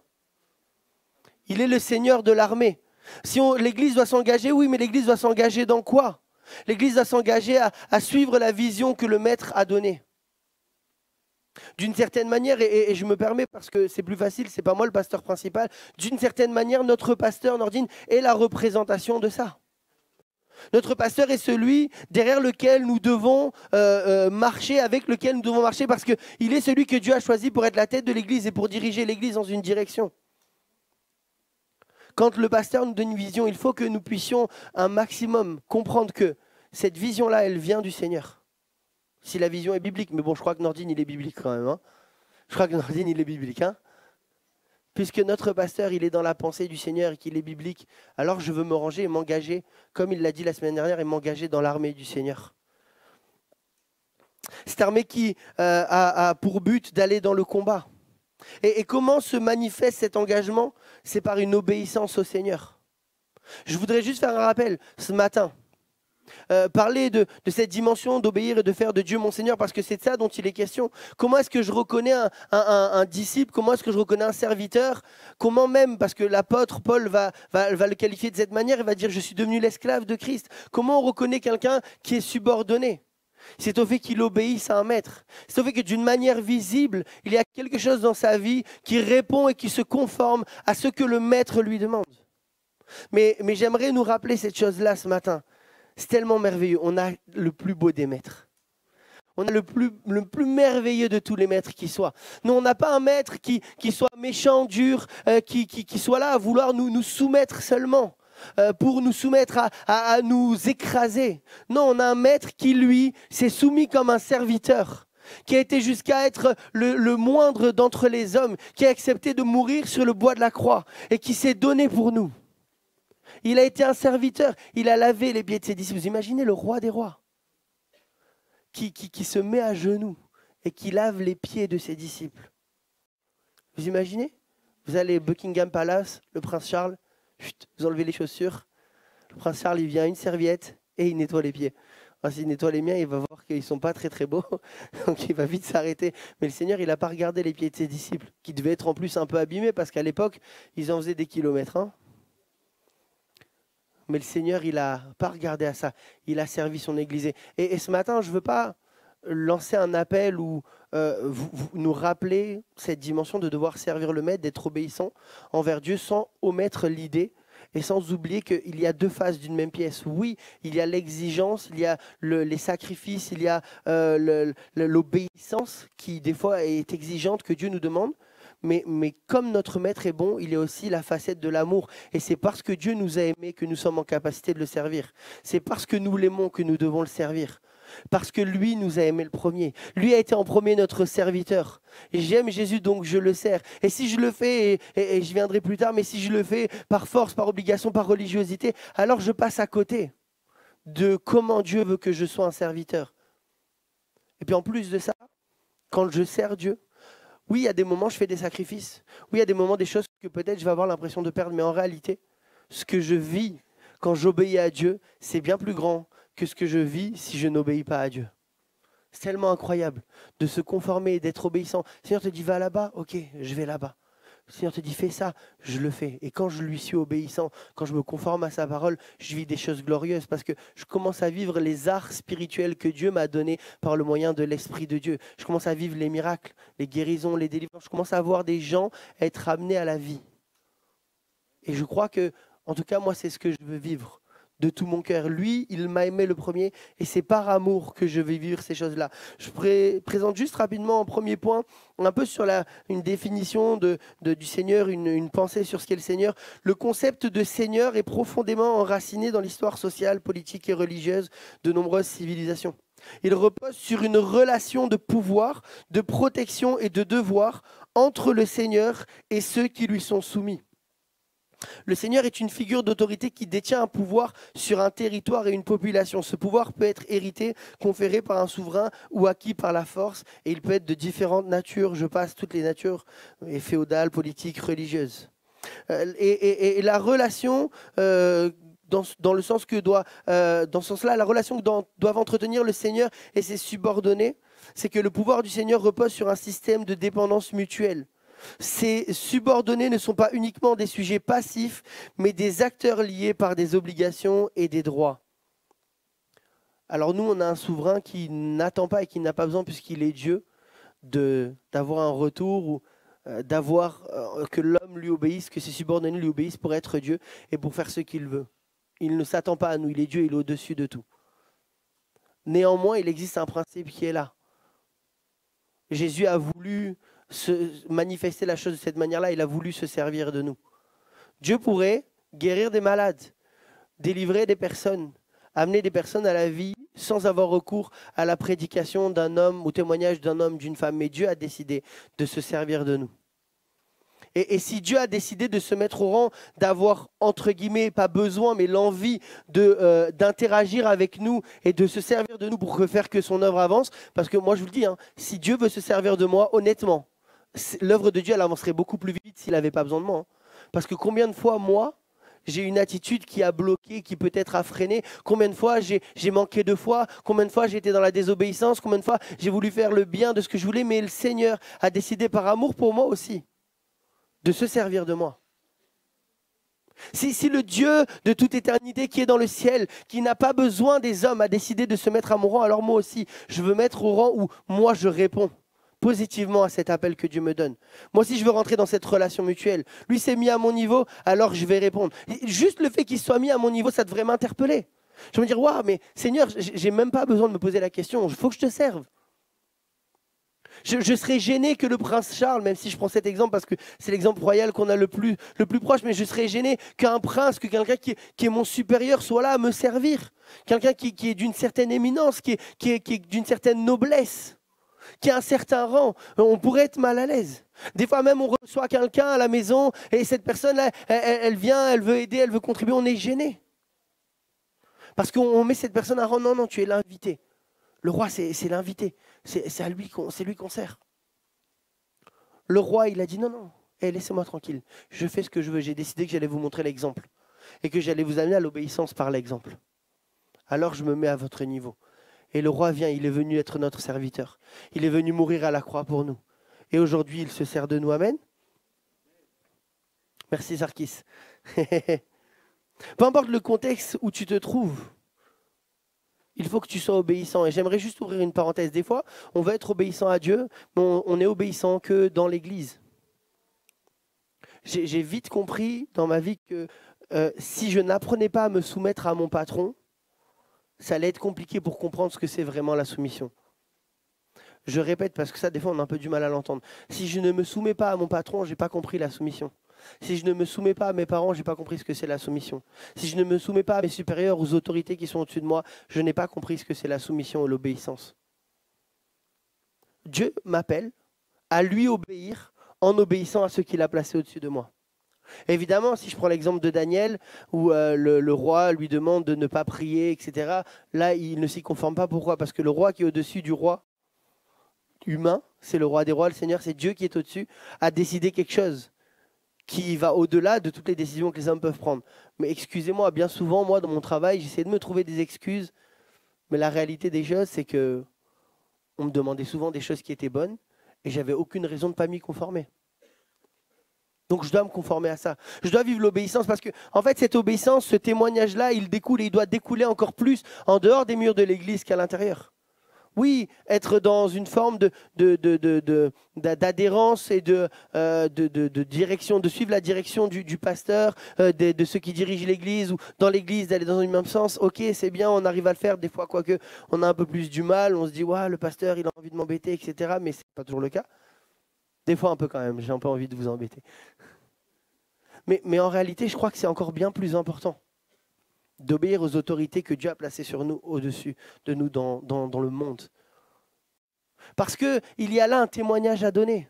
Il est le Seigneur de l'armée. Si l'église doit s'engager, oui, mais l'église doit s'engager dans quoi? L'Église doit s'engager à suivre la vision que le Maître a donnée. D'une certaine manière, et je me permets parce que c'est plus facile, c'est pas moi le pasteur principal, d'une certaine manière, notre pasteur Nordine est la représentation de ça. Notre pasteur est celui derrière lequel nous devons marcher, avec lequel nous devons marcher, parce qu'il est celui que Dieu a choisi pour être la tête de l'Église et pour diriger l'Église dans une direction. Quand le pasteur nous donne une vision, il faut que nous puissions un maximum comprendre que cette vision-là, elle vient du Seigneur. Si la vision est biblique, mais bon, je crois que Nordine, il est biblique quand même. Hein. Je crois que Nordine, il est biblique. Hein. Puisque notre pasteur, il est dans la pensée du Seigneur et qu'il est biblique, alors je veux me ranger et m'engager, comme il l'a dit la semaine dernière, et m'engager dans l'armée du Seigneur. Cette armée qui a pour but d'aller dans le combat. Et comment se manifeste cet engagement? C'est par une obéissance au Seigneur. Je voudrais juste faire un rappel ce matin. Parler de cette dimension d'obéir et de faire de Dieu mon Seigneur, parce que c'est de ça dont il est question. Comment est-ce que je reconnais un disciple? Comment est-ce que je reconnais un serviteur? Comment même, parce que l'apôtre Paul va le qualifier de cette manière, il va dire « je suis devenu l'esclave de Christ ». Comment on reconnaît quelqu'un qui est subordonné? C'est au fait qu'il obéisse à un maître. C'est au fait que d'une manière visible, il y a quelque chose dans sa vie qui répond et qui se conforme à ce que le maître lui demande. Mais j'aimerais nous rappeler cette chose-là ce matin. C'est tellement merveilleux. On a le plus beau des maîtres. On a le plus merveilleux de tous les maîtres qui soient. Nous, on n'a pas un maître qui soit méchant, dur, qui soit là à vouloir nous soumettre seulement. Pour nous soumettre à nous écraser. Non, on a un maître qui, lui, s'est soumis comme un serviteur, qui a été jusqu'à être le moindre d'entre les hommes, qui a accepté de mourir sur le bois de la croix et qui s'est donné pour nous. Il a été un serviteur, il a lavé les pieds de ses disciples. Vous imaginez le roi des rois qui se met à genoux et qui lave les pieds de ses disciples. Vous imaginez? Vous allez à Buckingham Palace, le prince Charles, vous enlevez les chaussures. Le prince Charles, il vient à une serviette et il nettoie les pieds. Alors, s'il nettoie les miens, il va voir qu'ils ne sont pas très très beaux. Donc il va vite s'arrêter. Mais le Seigneur, il n'a pas regardé les pieds de ses disciples, qui devaient être en plus un peu abîmés parce qu'à l'époque, ils en faisaient des kilomètres. Hein. Mais le Seigneur, il n'a pas regardé à ça. Il a servi son Église. Et ce matin, je ne veux pas lancer un appel ou vous nous rappeler cette dimension de devoir servir le Maître, d'être obéissant envers Dieu sans omettre l'idée et sans oublier qu'il y a deux faces d'une même pièce. Oui, il y a l'exigence, il y a les sacrifices, il y a l'obéissance qui des fois est exigeante que Dieu nous demande. Mais comme notre Maître est bon, il est aussi la facette de l'amour. Et c'est parce que Dieu nous a aimés que nous sommes en capacité de le servir. C'est parce que nous l'aimons que nous devons le servir. Parce que lui nous a aimés le premier. Lui a été en premier notre serviteur. Et j'aime Jésus, donc je le sers. Et si je le fais, et je viendrai plus tard, mais si je le fais par force, par obligation, par religiosité, alors je passe à côté de comment Dieu veut que je sois un serviteur. Et puis en plus de ça, quand je sers Dieu, oui, il y a des moments, je fais des sacrifices. Oui, il y a des moments, des choses que peut-être je vais avoir l'impression de perdre. Mais en réalité, ce que je vis quand j'obéis à Dieu, c'est bien plus grand que ce que je vis si je n'obéis pas à Dieu. C'est tellement incroyable de se conformer et d'être obéissant. Le Seigneur te dit, va là-bas, ok, je vais là-bas. Le Seigneur te dit, fais ça, je le fais. Et quand je lui suis obéissant, quand je me conforme à sa parole, je vis des choses glorieuses parce que je commence à vivre les arts spirituels que Dieu m'a donnés par le moyen de l'Esprit de Dieu. Je commence à vivre les miracles, les guérisons, les délivrances. Je commence à voir des gens être amenés à la vie. Et je crois que, en tout cas, moi, c'est ce que je veux vivre de tout mon cœur. Lui, il m'a aimé le premier et c'est par amour que je vais vivre ces choses-là. Je présente juste rapidement en premier point, un peu sur une définition du Seigneur, une pensée sur ce qu'est le Seigneur. Le concept de Seigneur est profondément enraciné dans l'histoire sociale, politique et religieuse de nombreuses civilisations. Il repose sur une relation de pouvoir, de protection et de devoir entre le Seigneur et ceux qui lui sont soumis. Le Seigneur est une figure d'autorité qui détient un pouvoir sur un territoire et une population. Ce pouvoir peut être hérité, conféré par un souverain ou acquis par la force. Et il peut être de différentes natures. Je passe toutes les natures, féodales, politiques, religieuses. Et la relation, dans le sens que dans ce sens-là, la relation que doivent entretenir le Seigneur et ses subordonnés, c'est que le pouvoir du Seigneur repose sur un système de dépendance mutuelle. Ces subordonnés ne sont pas uniquement des sujets passifs, mais des acteurs liés par des obligations et des droits. Alors nous, on a un souverain qui n'attend pas et qui n'a pas besoin, puisqu'il est Dieu, d'avoir un retour ou que l'homme lui obéisse, que ses subordonnés lui obéissent pour être Dieu et pour faire ce qu'il veut. Il ne s'attend pas à nous, il est Dieu, il est au-dessus de tout. Néanmoins, il existe un principe qui est là. Jésus a voulu se manifester la chose de cette manière-là, il a voulu se servir de nous. Dieu pourrait guérir des malades, délivrer des personnes, amener des personnes à la vie sans avoir recours à la prédication d'un homme ou témoignage d'un homme, d'une femme. Mais Dieu a décidé de se servir de nous. Et si Dieu a décidé de se mettre au rang, d'avoir, entre guillemets, pas besoin, mais l'envie d'interagir avec nous et de se servir de nous pour faire que son œuvre avance, parce que moi je vous le dis, si Dieu veut se servir de moi, honnêtement, l'œuvre de Dieu, elle avancerait beaucoup plus vite s'il n'avait pas besoin de moi. Parce que combien de fois, moi, j'ai une attitude qui a bloqué, qui peut-être a freiné. Combien de fois j'ai manqué de foi. Combien de fois j'ai été dans la désobéissance. Combien de fois j'ai voulu faire le bien de ce que je voulais. Mais le Seigneur a décidé par amour pour moi aussi de se servir de moi. Si le Dieu de toute éternité qui est dans le ciel, qui n'a pas besoin des hommes, a décidé de se mettre à mon rang, alors moi aussi, je veux mettre au rang où moi je réponds positivement à cet appel que Dieu me donne. Moi aussi, je veux rentrer dans cette relation mutuelle. Lui s'est mis à mon niveau, alors je vais répondre. Juste le fait qu'il soit mis à mon niveau, ça devrait m'interpeller. Je vais me dire, waouh, mais Seigneur, j'ai même pas besoin de me poser la question, il faut que je te serve. Je serais gêné que le prince Charles, même si je prends cet exemple parce que c'est l'exemple royal qu'on a le plus proche, mais je serais gêné qu'un prince, que quelqu'un qui est mon supérieur soit là à me servir. Quelqu'un qui est d'une certaine éminence, qui est d'une certaine noblesse, qui a un certain rang. On pourrait être mal à l'aise. Des fois même, on reçoit quelqu'un à la maison et cette personne-là, elle vient, elle veut aider, elle veut contribuer, on est gêné. Parce qu'on met cette personne à rang, non, tu es l'invité. Le roi, c'est l'invité. C'est lui qu'on sert. Le roi, il a dit non, laissez-moi tranquille. Je fais ce que je veux. J'ai décidé que j'allais vous montrer l'exemple et que j'allais vous amener à l'obéissance par l'exemple. Alors je me mets à votre niveau. Et le roi vient, il est venu être notre serviteur. Il est venu mourir à la croix pour nous. Et aujourd'hui, il se sert de nous. Amen. Merci Sarkis. Peu importe le contexte où tu te trouves, il faut que tu sois obéissant. Et j'aimerais juste ouvrir une parenthèse. Des fois, on va être obéissant à Dieu, mais on n'est obéissant que dans l'Église. J'ai vite compris dans ma vie que si je n'apprenais pas à me soumettre à mon patron, ça allait être compliqué pour comprendre ce que c'est vraiment la soumission. Je répète parce que ça, des fois, on a un peu du mal à l'entendre. Si je ne me soumets pas à mon patron, je n'ai pas compris la soumission. Si je ne me soumets pas à mes parents, je n'ai pas compris ce que c'est la soumission. Si je ne me soumets pas à mes supérieurs, aux autorités qui sont au-dessus de moi, je n'ai pas compris ce que c'est la soumission et l'obéissance. Dieu m'appelle à lui obéir en obéissant à ce qu'il a placé au-dessus de moi. Évidemment, si je prends l'exemple de Daniel, où le roi lui demande de ne pas prier, etc., là, il ne s'y conforme pas. Pourquoi? Parce que le roi qui est au-dessus du roi humain, c'est le roi des rois, le Seigneur, c'est Dieu qui est au-dessus, a décidé quelque chose qui va au-delà de toutes les décisions que les hommes peuvent prendre. Mais excusez-moi, bien souvent, moi, dans mon travail, j'essaie de me trouver des excuses, mais la réalité des choses, c'est que on me demandait souvent des choses qui étaient bonnes, et j'avais aucune raison de ne pas m'y conformer. Donc je dois me conformer à ça. Je dois vivre l'obéissance parce que, en fait, cette obéissance, ce témoignage-là, il découle et il doit découler encore plus en dehors des murs de l'église qu'à l'intérieur. Oui, être dans une forme d'adhérence et de direction, de suivre la direction du pasteur, de ceux qui dirigent l'église ou dans l'église, d'aller dans le même sens. Ok, c'est bien, on arrive à le faire. Des fois, quoique, on a un peu plus du mal. On se dit, ouais, le pasteur, il a envie de m'embêter, etc. Mais ce n'est pas toujours le cas. Des fois, un peu quand même. J'ai un peu envie de vous embêter. Mais en réalité, je crois que c'est encore bien plus important d'obéir aux autorités que Dieu a placées sur nous, au-dessus de nous dans le monde. Parce qu'il y a là un témoignage à donner.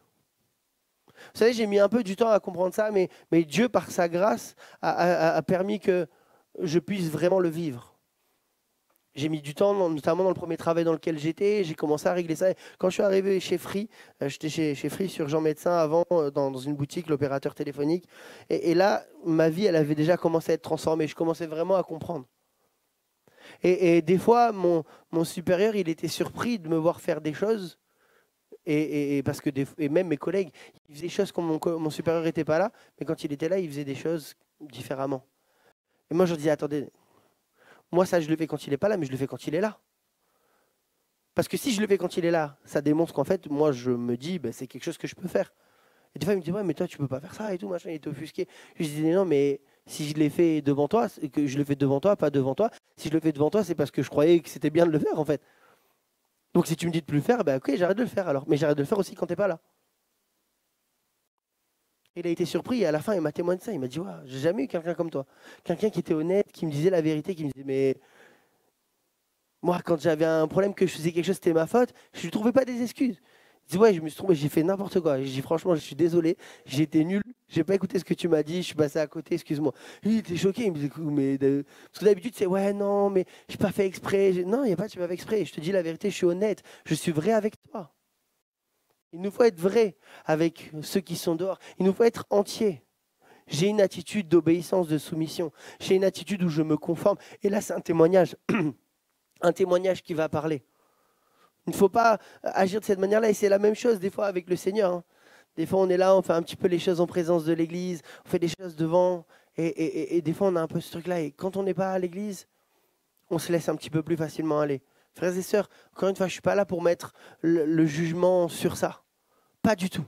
Vous savez, j'ai mis un peu du temps à comprendre ça, mais Dieu, par sa grâce, a permis que je puisse vraiment le vivre. J'ai mis du temps, notamment dans le premier travail dans lequel j'étais, j'ai commencé à régler ça. Quand je suis arrivé chez Free, j'étais chez Free sur Jean Médecin avant, dans une boutique, l'opérateur téléphonique. Et là, ma vie, elle avait déjà commencé à être transformée. Je commençais vraiment à comprendre. Et des fois, mon supérieur, il était surpris de me voir faire des choses. Parce que et même mes collègues, ils faisaient des choses quand mon supérieur n'était pas là. Mais quand il était là, il faisait des choses différemment. Et moi, je disais, attendez, moi, ça, je le fais quand il n'est pas là, mais je le fais quand il est là. Parce que si je le fais quand il est là, ça démontre qu'en fait, moi, je me dis, c'est quelque chose que je peux faire. Et des fois, il me dit, ouais, mais toi, tu peux pas faire ça et tout, machin, il est offusqué. Je lui dis, non, mais si je l'ai fait devant toi, que je le fais devant toi, pas devant toi. Si je le fais devant toi, c'est parce que je croyais que c'était bien de le faire, en fait. Donc, si tu me dis de plus le faire, ok, j'arrête de le faire alors. Mais j'arrête de le faire aussi quand t'es pas là. Il a été surpris et à la fin, il m'a témoigné de ça. Il m'a dit, ouais, j'ai jamais eu quelqu'un comme toi. Quelqu'un qui était honnête, qui me disait la vérité, qui me disait, mais moi, quand j'avais un problème, que je faisais quelque chose, c'était ma faute, je ne trouvais pas des excuses. Je dis, ouais, je me suis trompé, j'ai fait n'importe quoi. Je dis, franchement, je suis désolé, j'ai été nul, j'ai pas écouté ce que tu m'as dit, je suis passé à côté, excuse-moi. Lui, il était choqué, il me dit, mais parce que d'habitude, c'est, ouais, non, mais j'ai pas fait exprès. Non, il n'y a pas de tu m'as fait exprès. Je te dis la vérité, je suis honnête, je suis vrai avec toi. Il nous faut être vrai avec ceux qui sont dehors. Il nous faut être entier. J'ai une attitude d'obéissance, de soumission. J'ai une attitude où je me conforme. Et là, c'est un témoignage. Un témoignage qui va parler. Il ne faut pas agir de cette manière-là. Et c'est la même chose des fois avec le Seigneur. Hein. Des fois, on est là, on fait un petit peu les choses en présence de l'Église. On fait des choses devant. Et des fois, on a un peu ce truc-là. Et quand on n'est pas à l'Église, on se laisse un petit peu plus facilement aller. Frères et sœurs, encore une fois, je ne suis pas là pour mettre le jugement sur ça. Pas du tout.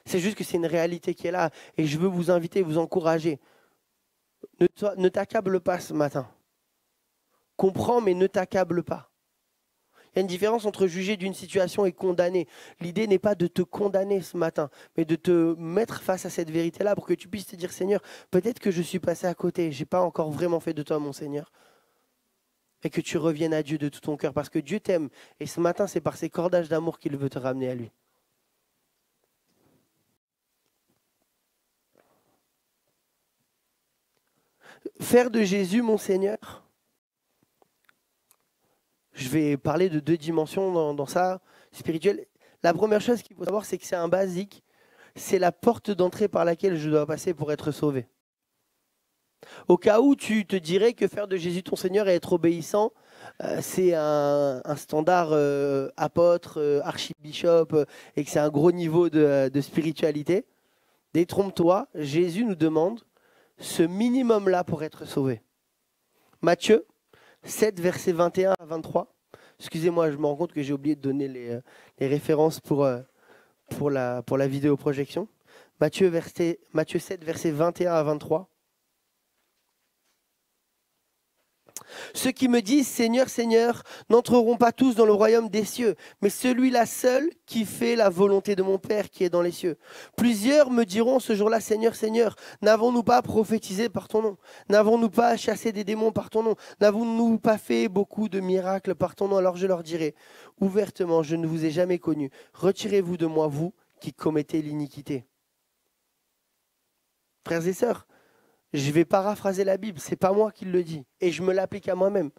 C'est juste que c'est une réalité qui est là. Et je veux vous inviter, vous encourager. Ne t'accable pas ce matin. Comprends, mais ne t'accable pas. Il y a une différence entre juger d'une situation et condamner. L'idée n'est pas de te condamner ce matin, mais de te mettre face à cette vérité-là pour que tu puisses te dire, Seigneur, peut-être que je suis passé à côté, je n'ai pas encore vraiment fait de toi mon Seigneur. Et que tu reviennes à Dieu de tout ton cœur, parce que Dieu t'aime. Et ce matin, c'est par ces cordages d'amour qu'il veut te ramener à lui. Faire de Jésus mon Seigneur. Je vais parler de deux dimensions dans ça, spirituelle. La première chose qu'il faut savoir, c'est que c'est un basique. C'est la porte d'entrée par laquelle je dois passer pour être sauvé. Au cas où tu te dirais que faire de Jésus ton Seigneur et être obéissant, c'est un standard apôtre, archibishop, et que c'est un gros niveau de spiritualité, détrompe-toi, Jésus nous demande ce minimum-là pour être sauvé. Matthieu 7, versets 21 à 23. Excusez-moi, je me rends compte que j'ai oublié de donner les références pour la vidéoprojection. Matthieu 7, versets 21 à 23. Ceux qui me disent « Seigneur, Seigneur » n'entreront pas tous dans le royaume des cieux, mais celui-là seul qui fait la volonté de mon Père qui est dans les cieux. Plusieurs me diront ce jour-là « Seigneur, Seigneur, n'avons-nous pas prophétisé par ton nom? N'avons-nous pas chassé des démons par ton nom? N'avons-nous pas fait beaucoup de miracles par ton nom ?» Alors je leur dirai ouvertement « Je ne vous ai jamais connus. Retirez-vous de moi, vous qui commettez l'iniquité. » Frères et sœurs, je vais paraphraser la Bible, c'est pas moi qui le dis, et je me l'applique à moi-même.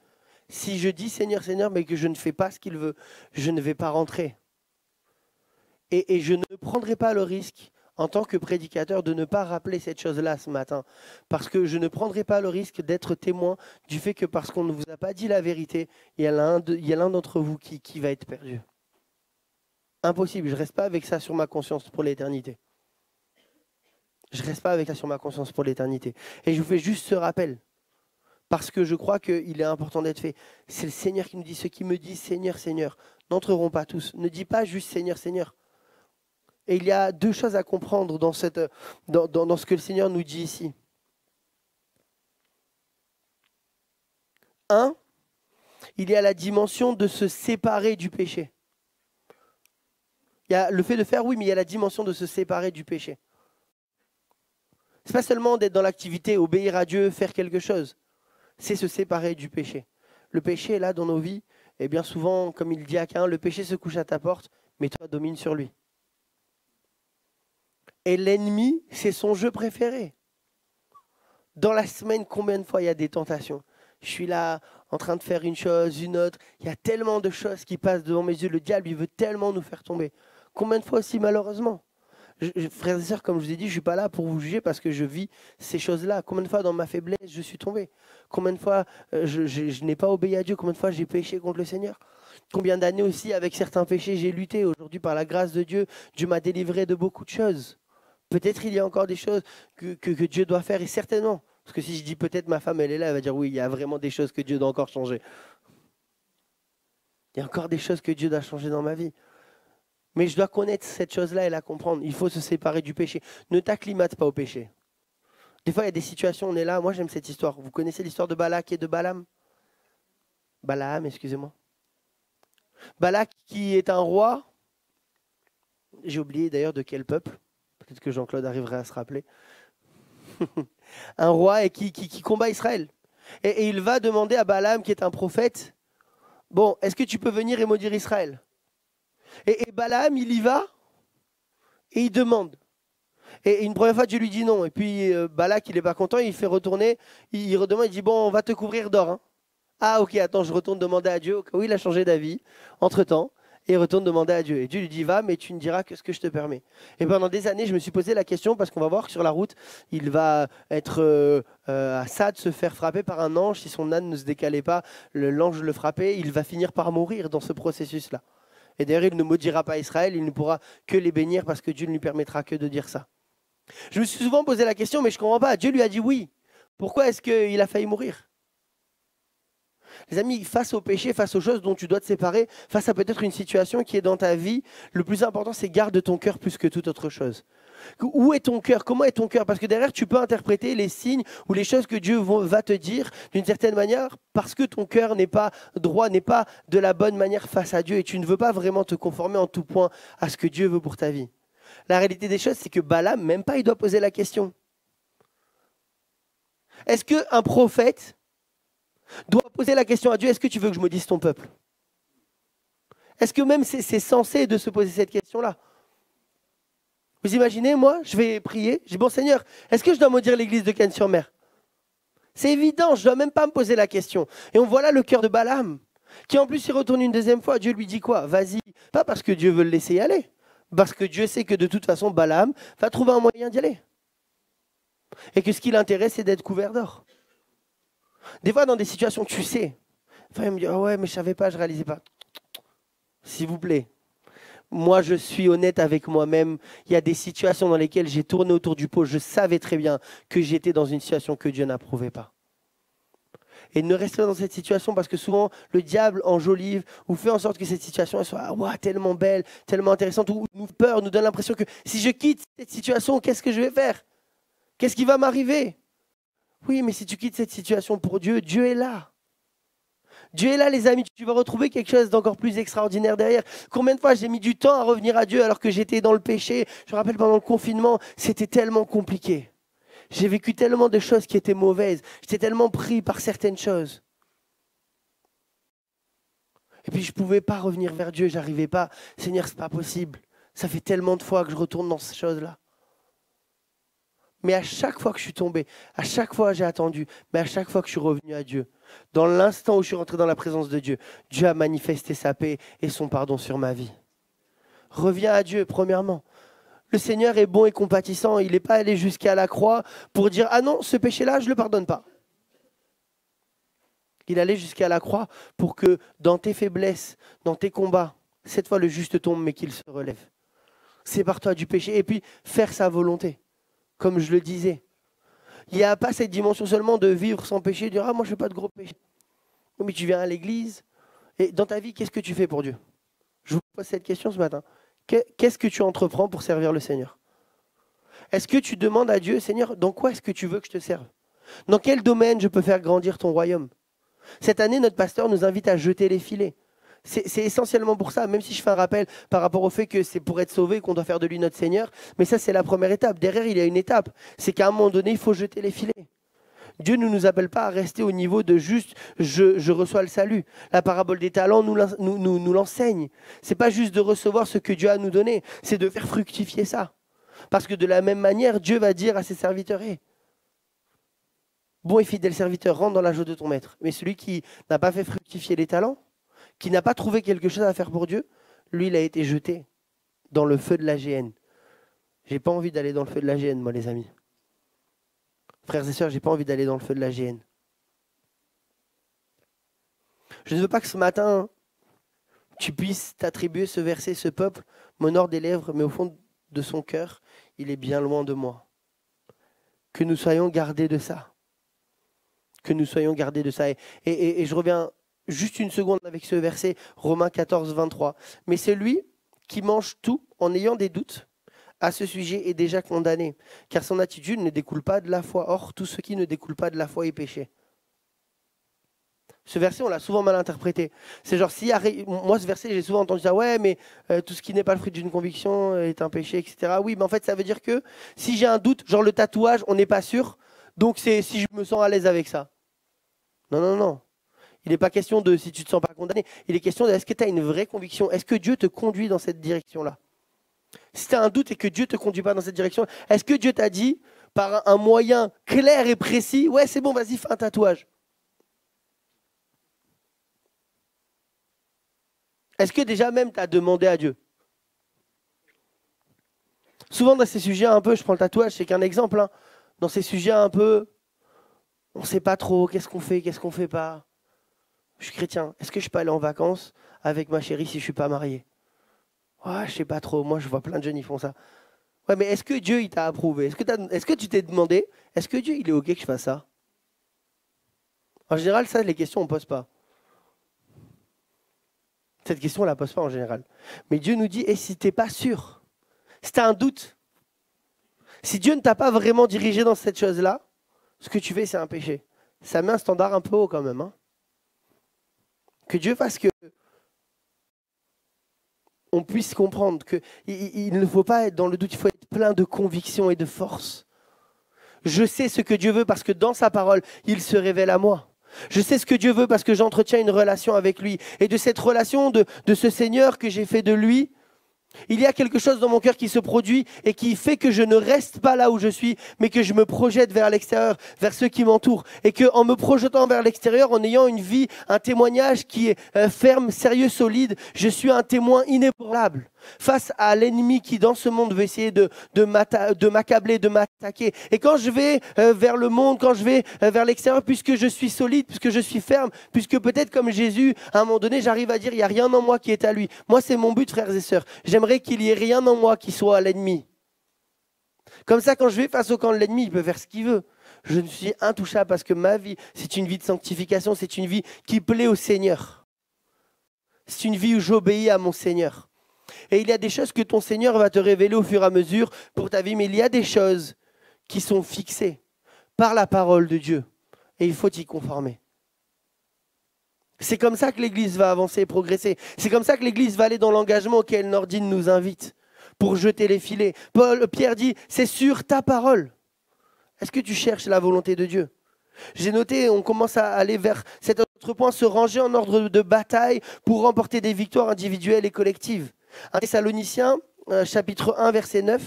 Si je dis Seigneur, Seigneur, mais que je ne fais pas ce qu'il veut, je ne vais pas rentrer. Et je ne prendrai pas le risque, en tant que prédicateur, de ne pas rappeler cette chose-là ce matin, parce que je ne prendrai pas le risque d'être témoin du fait que parce qu'on ne vous a pas dit la vérité, il y a l'un d'entre vous qui va être perdu. Impossible, je ne reste pas avec ça sur ma conscience pour l'éternité. Je ne reste pas avec ça sur ma conscience pour l'éternité. Et je vous fais juste ce rappel, parce que je crois qu'il est important d'être fait. C'est le Seigneur qui nous dit, ceux qui me disent Seigneur, Seigneur, n'entreront pas tous. Ne dis pas juste Seigneur, Seigneur. Et il y a deux choses à comprendre dans ce que le Seigneur nous dit ici. Un, il y a la dimension de se séparer du péché. Il y a le fait de faire, oui, mais il y a la dimension de se séparer du péché. Ce n'est pas seulement d'être dans l'activité, obéir à Dieu, faire quelque chose. C'est se séparer du péché. Le péché est là dans nos vies. Et bien souvent, comme il dit à Caïn, le péché se couche à ta porte, mais toi domine sur lui. Et l'ennemi, c'est son jeu préféré. Dans la semaine, combien de fois il y a des tentations? Je suis là en train de faire une chose, une autre. Il y a tellement de choses qui passent devant mes yeux. Le diable, il veut tellement nous faire tomber. Combien de fois aussi, malheureusement? Frères et sœurs, comme je vous ai dit, je ne suis pas là pour vous juger parce que je vis ces choses-là. Combien de fois dans ma faiblesse, je suis tombé? Combien de fois je n'ai pas obéi à Dieu? Combien de fois j'ai péché contre le Seigneur? Combien d'années aussi avec certains péchés j'ai lutté? Aujourd'hui, par la grâce de Dieu, Dieu m'a délivré de beaucoup de choses. Peut-être il y a encore des choses que Dieu doit faire, et certainement. Parce que si je dis peut-être ma femme, elle est là, elle va dire oui, il y a vraiment des choses que Dieu doit encore changer. Il y a encore des choses que Dieu doit changer dans ma vie. Mais je dois connaître cette chose-là et la comprendre. Il faut se séparer du péché. Ne t'acclimate pas au péché. Des fois, il y a des situations, on est là. Moi, j'aime cette histoire. Vous connaissez l'histoire de Balak et de Balaam? Balaam, excusez-moi. Balak qui est un roi. J'ai oublié d'ailleurs de quel peuple. Peut-être que Jean-Claude arriverait à se rappeler. Un roi et qui combat Israël. Et il va demander à Balaam, qui est un prophète, bon, est-ce que tu peux venir et maudire Israël? Et Balaam, il y va et il demande. Et une première fois, Dieu lui dit non. Et puis Balak, il n'est pas content, il fait retourner, il redemande, il dit bon, on va te couvrir d'or. Hein. Ah ok, attends, je retourne demander à Dieu. Oui, il a changé d'avis entre-temps. Et il retourne demander à Dieu. Et Dieu lui dit, va, mais tu ne diras que ce que je te permets. Et pendant des années, je me suis posé la question, parce qu'on va voir que sur la route, il va être à ça de se faire frapper par un ange. Si son âne ne se décalait pas, l'ange le frappait. Il va finir par mourir dans ce processus-là. Et d'ailleurs, il ne maudira pas Israël, il ne pourra que les bénir, parce que Dieu ne lui permettra que de dire ça. Je me suis souvent posé la question, mais je ne comprends pas. Dieu lui a dit oui. Pourquoi est-ce qu'il a failli mourir? Les amis, face au péché, face aux choses dont tu dois te séparer, face à peut-être une situation qui est dans ta vie, le plus important, c'est garde ton cœur plus que toute autre chose. Où est ton cœur? Comment est ton cœur? Parce que derrière, tu peux interpréter les signes ou les choses que Dieu va te dire d'une certaine manière parce que ton cœur n'est pas droit, n'est pas de la bonne manière face à Dieu et tu ne veux pas vraiment te conformer en tout point à ce que Dieu veut pour ta vie. La réalité des choses, c'est que Balaam, même pas, il doit poser la question. Est-ce qu'un prophète doit poser la question à Dieu, est-ce que tu veux que je maudisse ton peuple? Est-ce que même c'est censé de se poser cette question-là? Vous imaginez, moi, je vais prier, je dis, bon Seigneur, est-ce que je dois maudire l'église de Cannes-sur-Mer? C'est évident, je ne dois même pas me poser la question. Et on voit là le cœur de Balaam, qui en plus s'y retourne une deuxième fois. Dieu lui dit quoi? Vas-y, pas parce que Dieu veut le laisser y aller, parce que Dieu sait que de toute façon, Balaam va trouver un moyen d'y aller. Et que ce qui l'intéresse, c'est d'être couvert d'or. Des fois, dans des situations, tu sais. Enfin, il me dit, oh ouais, mais je ne savais pas, je ne réalisais pas. S'il vous plaît. Moi, je suis honnête avec moi-même. Il y a des situations dans lesquelles j'ai tourné autour du pot. Je savais très bien que j'étais dans une situation que Dieu n'approuvait pas. Et ne restez pas dans cette situation parce que souvent, le diable enjolive ou fait en sorte que cette situation elle soit tellement belle, tellement intéressante, ou nous peur, nous donne l'impression que si je quitte cette situation, qu'est-ce que je vais faire? Qu'est-ce qui va m'arriver? Oui, mais si tu quittes cette situation pour Dieu, Dieu est là. Dieu est là, les amis. Tu vas retrouver quelque chose d'encore plus extraordinaire derrière. Combien de fois j'ai mis du temps à revenir à Dieu alors que j'étais dans le péché? Je me rappelle pendant le confinement, c'était tellement compliqué. J'ai vécu tellement de choses qui étaient mauvaises. J'étais tellement pris par certaines choses. Et puis je ne pouvais pas revenir vers Dieu. Je n'arrivais pas. Seigneur, ce n'est pas possible. Ça fait tellement de fois que je retourne dans ces choses-là. Mais à chaque fois que je suis tombé, à chaque fois j'ai attendu, mais à chaque fois que je suis revenu à Dieu, dans l'instant où je suis rentré dans la présence de Dieu, Dieu a manifesté sa paix et son pardon sur ma vie. Reviens à Dieu, premièrement. Le Seigneur est bon et compatissant. Il n'est pas allé jusqu'à la croix pour dire « Ah non, ce péché-là, je ne le pardonne pas ». Il allait jusqu'à la croix pour que dans tes faiblesses, dans tes combats, cette fois le juste tombe, mais qu'il se relève. Sépare-toi du péché et puis faire sa volonté. Comme je le disais, il n'y a pas cette dimension seulement de vivre sans péché, de dire « Ah, moi, je ne fais pas de gros péché. » Mais tu viens à l'église, et dans ta vie, qu'est-ce que tu fais pour Dieu? Je vous pose cette question ce matin. Qu'est-ce que tu entreprends pour servir le Seigneur? Est-ce que tu demandes à Dieu, Seigneur, dans quoi est-ce que tu veux que je te serve? Dans quel domaine je peux faire grandir ton royaume? Cette année, notre pasteur nous invite à jeter les filets. C'est essentiellement pour ça, même si je fais un rappel par rapport au fait que c'est pour être sauvé qu'on doit faire de lui notre Seigneur. Mais ça, c'est la première étape. Derrière, il y a une étape. C'est qu'à un moment donné, il faut jeter les filets. Dieu ne nous appelle pas à rester au niveau de juste « je reçois le salut ». La parabole des talents nous l'enseigne. Ce n'est pas juste de recevoir ce que Dieu a à nous donner, c'est de faire fructifier ça. Parce que de la même manière, Dieu va dire à ses serviteurs « Bon et fidèle serviteur, rentre dans la joie de ton maître ». Mais celui qui n'a pas fait fructifier les talents, qui n'a pas trouvé quelque chose à faire pour Dieu, lui, il a été jeté dans le feu de la géhenne. Je n'ai pas envie d'aller dans le feu de la géhenne, moi, les amis. Frères et sœurs, je n'ai pas envie d'aller dans le feu de la géhenne. Je ne veux pas que ce matin, tu puisses t'attribuer ce verset, ce peuple m'honore des lèvres, mais au fond de son cœur, il est bien loin de moi. Que nous soyons gardés de ça. Que nous soyons gardés de ça. Et je reviens juste une seconde avec ce verset, Romains 14, 23. Mais celui qui mange tout en ayant des doutes à ce sujet est déjà condamné, car son attitude ne découle pas de la foi. Or, tout ce qui ne découle pas de la foi est péché. Ce verset, on l'a souvent mal interprété. C'est genre, moi, ce verset, j'ai souvent entendu dire, ouais, mais tout ce qui n'est pas le fruit d'une conviction est un péché, etc. Oui, mais en fait, ça veut dire que si j'ai un doute, genre le tatouage, on n'est pas sûr, donc c'est si je me sens à l'aise avec ça. Non, non, non. Il n'est pas question de si tu ne te sens pas condamné. Il est question de est-ce que tu as une vraie conviction? Est-ce que Dieu te conduit dans cette direction-là? Si tu as un doute et que Dieu ne te conduit pas dans cette direction, est-ce que Dieu t'a dit, par un moyen clair et précis, ouais, c'est bon, vas-y, fais un tatouage? Est-ce que déjà même tu as demandé à Dieu? Souvent dans ces sujets un peu, je prends le tatouage, c'est qu'un exemple, hein, dans ces sujets un peu, on ne sait pas trop, qu'est-ce qu'on fait pas. Je suis chrétien, est-ce que je peux aller en vacances avec ma chérie si je ne suis pas marié? Ouais, je sais pas trop, moi je vois plein de jeunes, ils font ça. Ouais, mais est-ce que Dieu il t'a approuvé? Est-ce que tu t'es demandé, est-ce que Dieu il est OK que je fasse ça? En général, ça, les questions on ne pose pas. Cette question, on ne la pose pas en général. Mais Dieu nous dit, et si tu n'es pas sûr, si tu as un doute, si Dieu ne t'a pas vraiment dirigé dans cette chose-là, ce que tu fais, c'est un péché. Ça met un standard un peu haut quand même. Hein. Que Dieu fasse que on puisse comprendre qu'il ne faut pas être dans le doute, il faut être plein de conviction et de force. Je sais ce que Dieu veut parce que dans sa parole, il se révèle à moi. Je sais ce que Dieu veut parce que j'entretiens une relation avec lui. Et de cette relation, de ce Seigneur que j'ai fait de lui, il y a quelque chose dans mon cœur qui se produit et qui fait que je ne reste pas là où je suis, mais que je me projette vers l'extérieur, vers ceux qui m'entourent. Et qu'en me projetant vers l'extérieur, en ayant une vie, un témoignage qui est ferme, sérieux, solide, je suis un témoin inébranlable face à l'ennemi qui, dans ce monde, veut essayer de m'accabler, de m'attaquer. Et quand je vais vers le monde, quand je vais vers l'extérieur, puisque je suis solide, puisque je suis ferme, puisque peut-être comme Jésus, à un moment donné, j'arrive à dire, il n'y a rien en moi qui est à lui. Moi, c'est mon but, frères et sœurs. J'aimerais qu'il n'y ait rien en moi qui soit à l'ennemi. Comme ça, quand je vais face au camp de l'ennemi, il peut faire ce qu'il veut. Je ne suis intouchable parce que ma vie, c'est une vie de sanctification, c'est une vie qui plaît au Seigneur. C'est une vie où j'obéis à mon Seigneur. Et il y a des choses que ton Seigneur va te révéler au fur et à mesure pour ta vie, mais il y a des choses qui sont fixées par la parole de Dieu. Et il faut y conformer. C'est comme ça que l'Église va avancer et progresser. C'est comme ça que l'Église va aller dans l'engagement auquel Nordine nous invite pour jeter les filets. Pierre dit, c'est sur ta parole. Est-ce que tu cherches la volonté de Dieu? J'ai noté, on commence à aller vers cet autre point, se ranger en ordre de bataille pour remporter des victoires individuelles et collectives. 1 Thessaloniciens, chapitre 1, verset 9.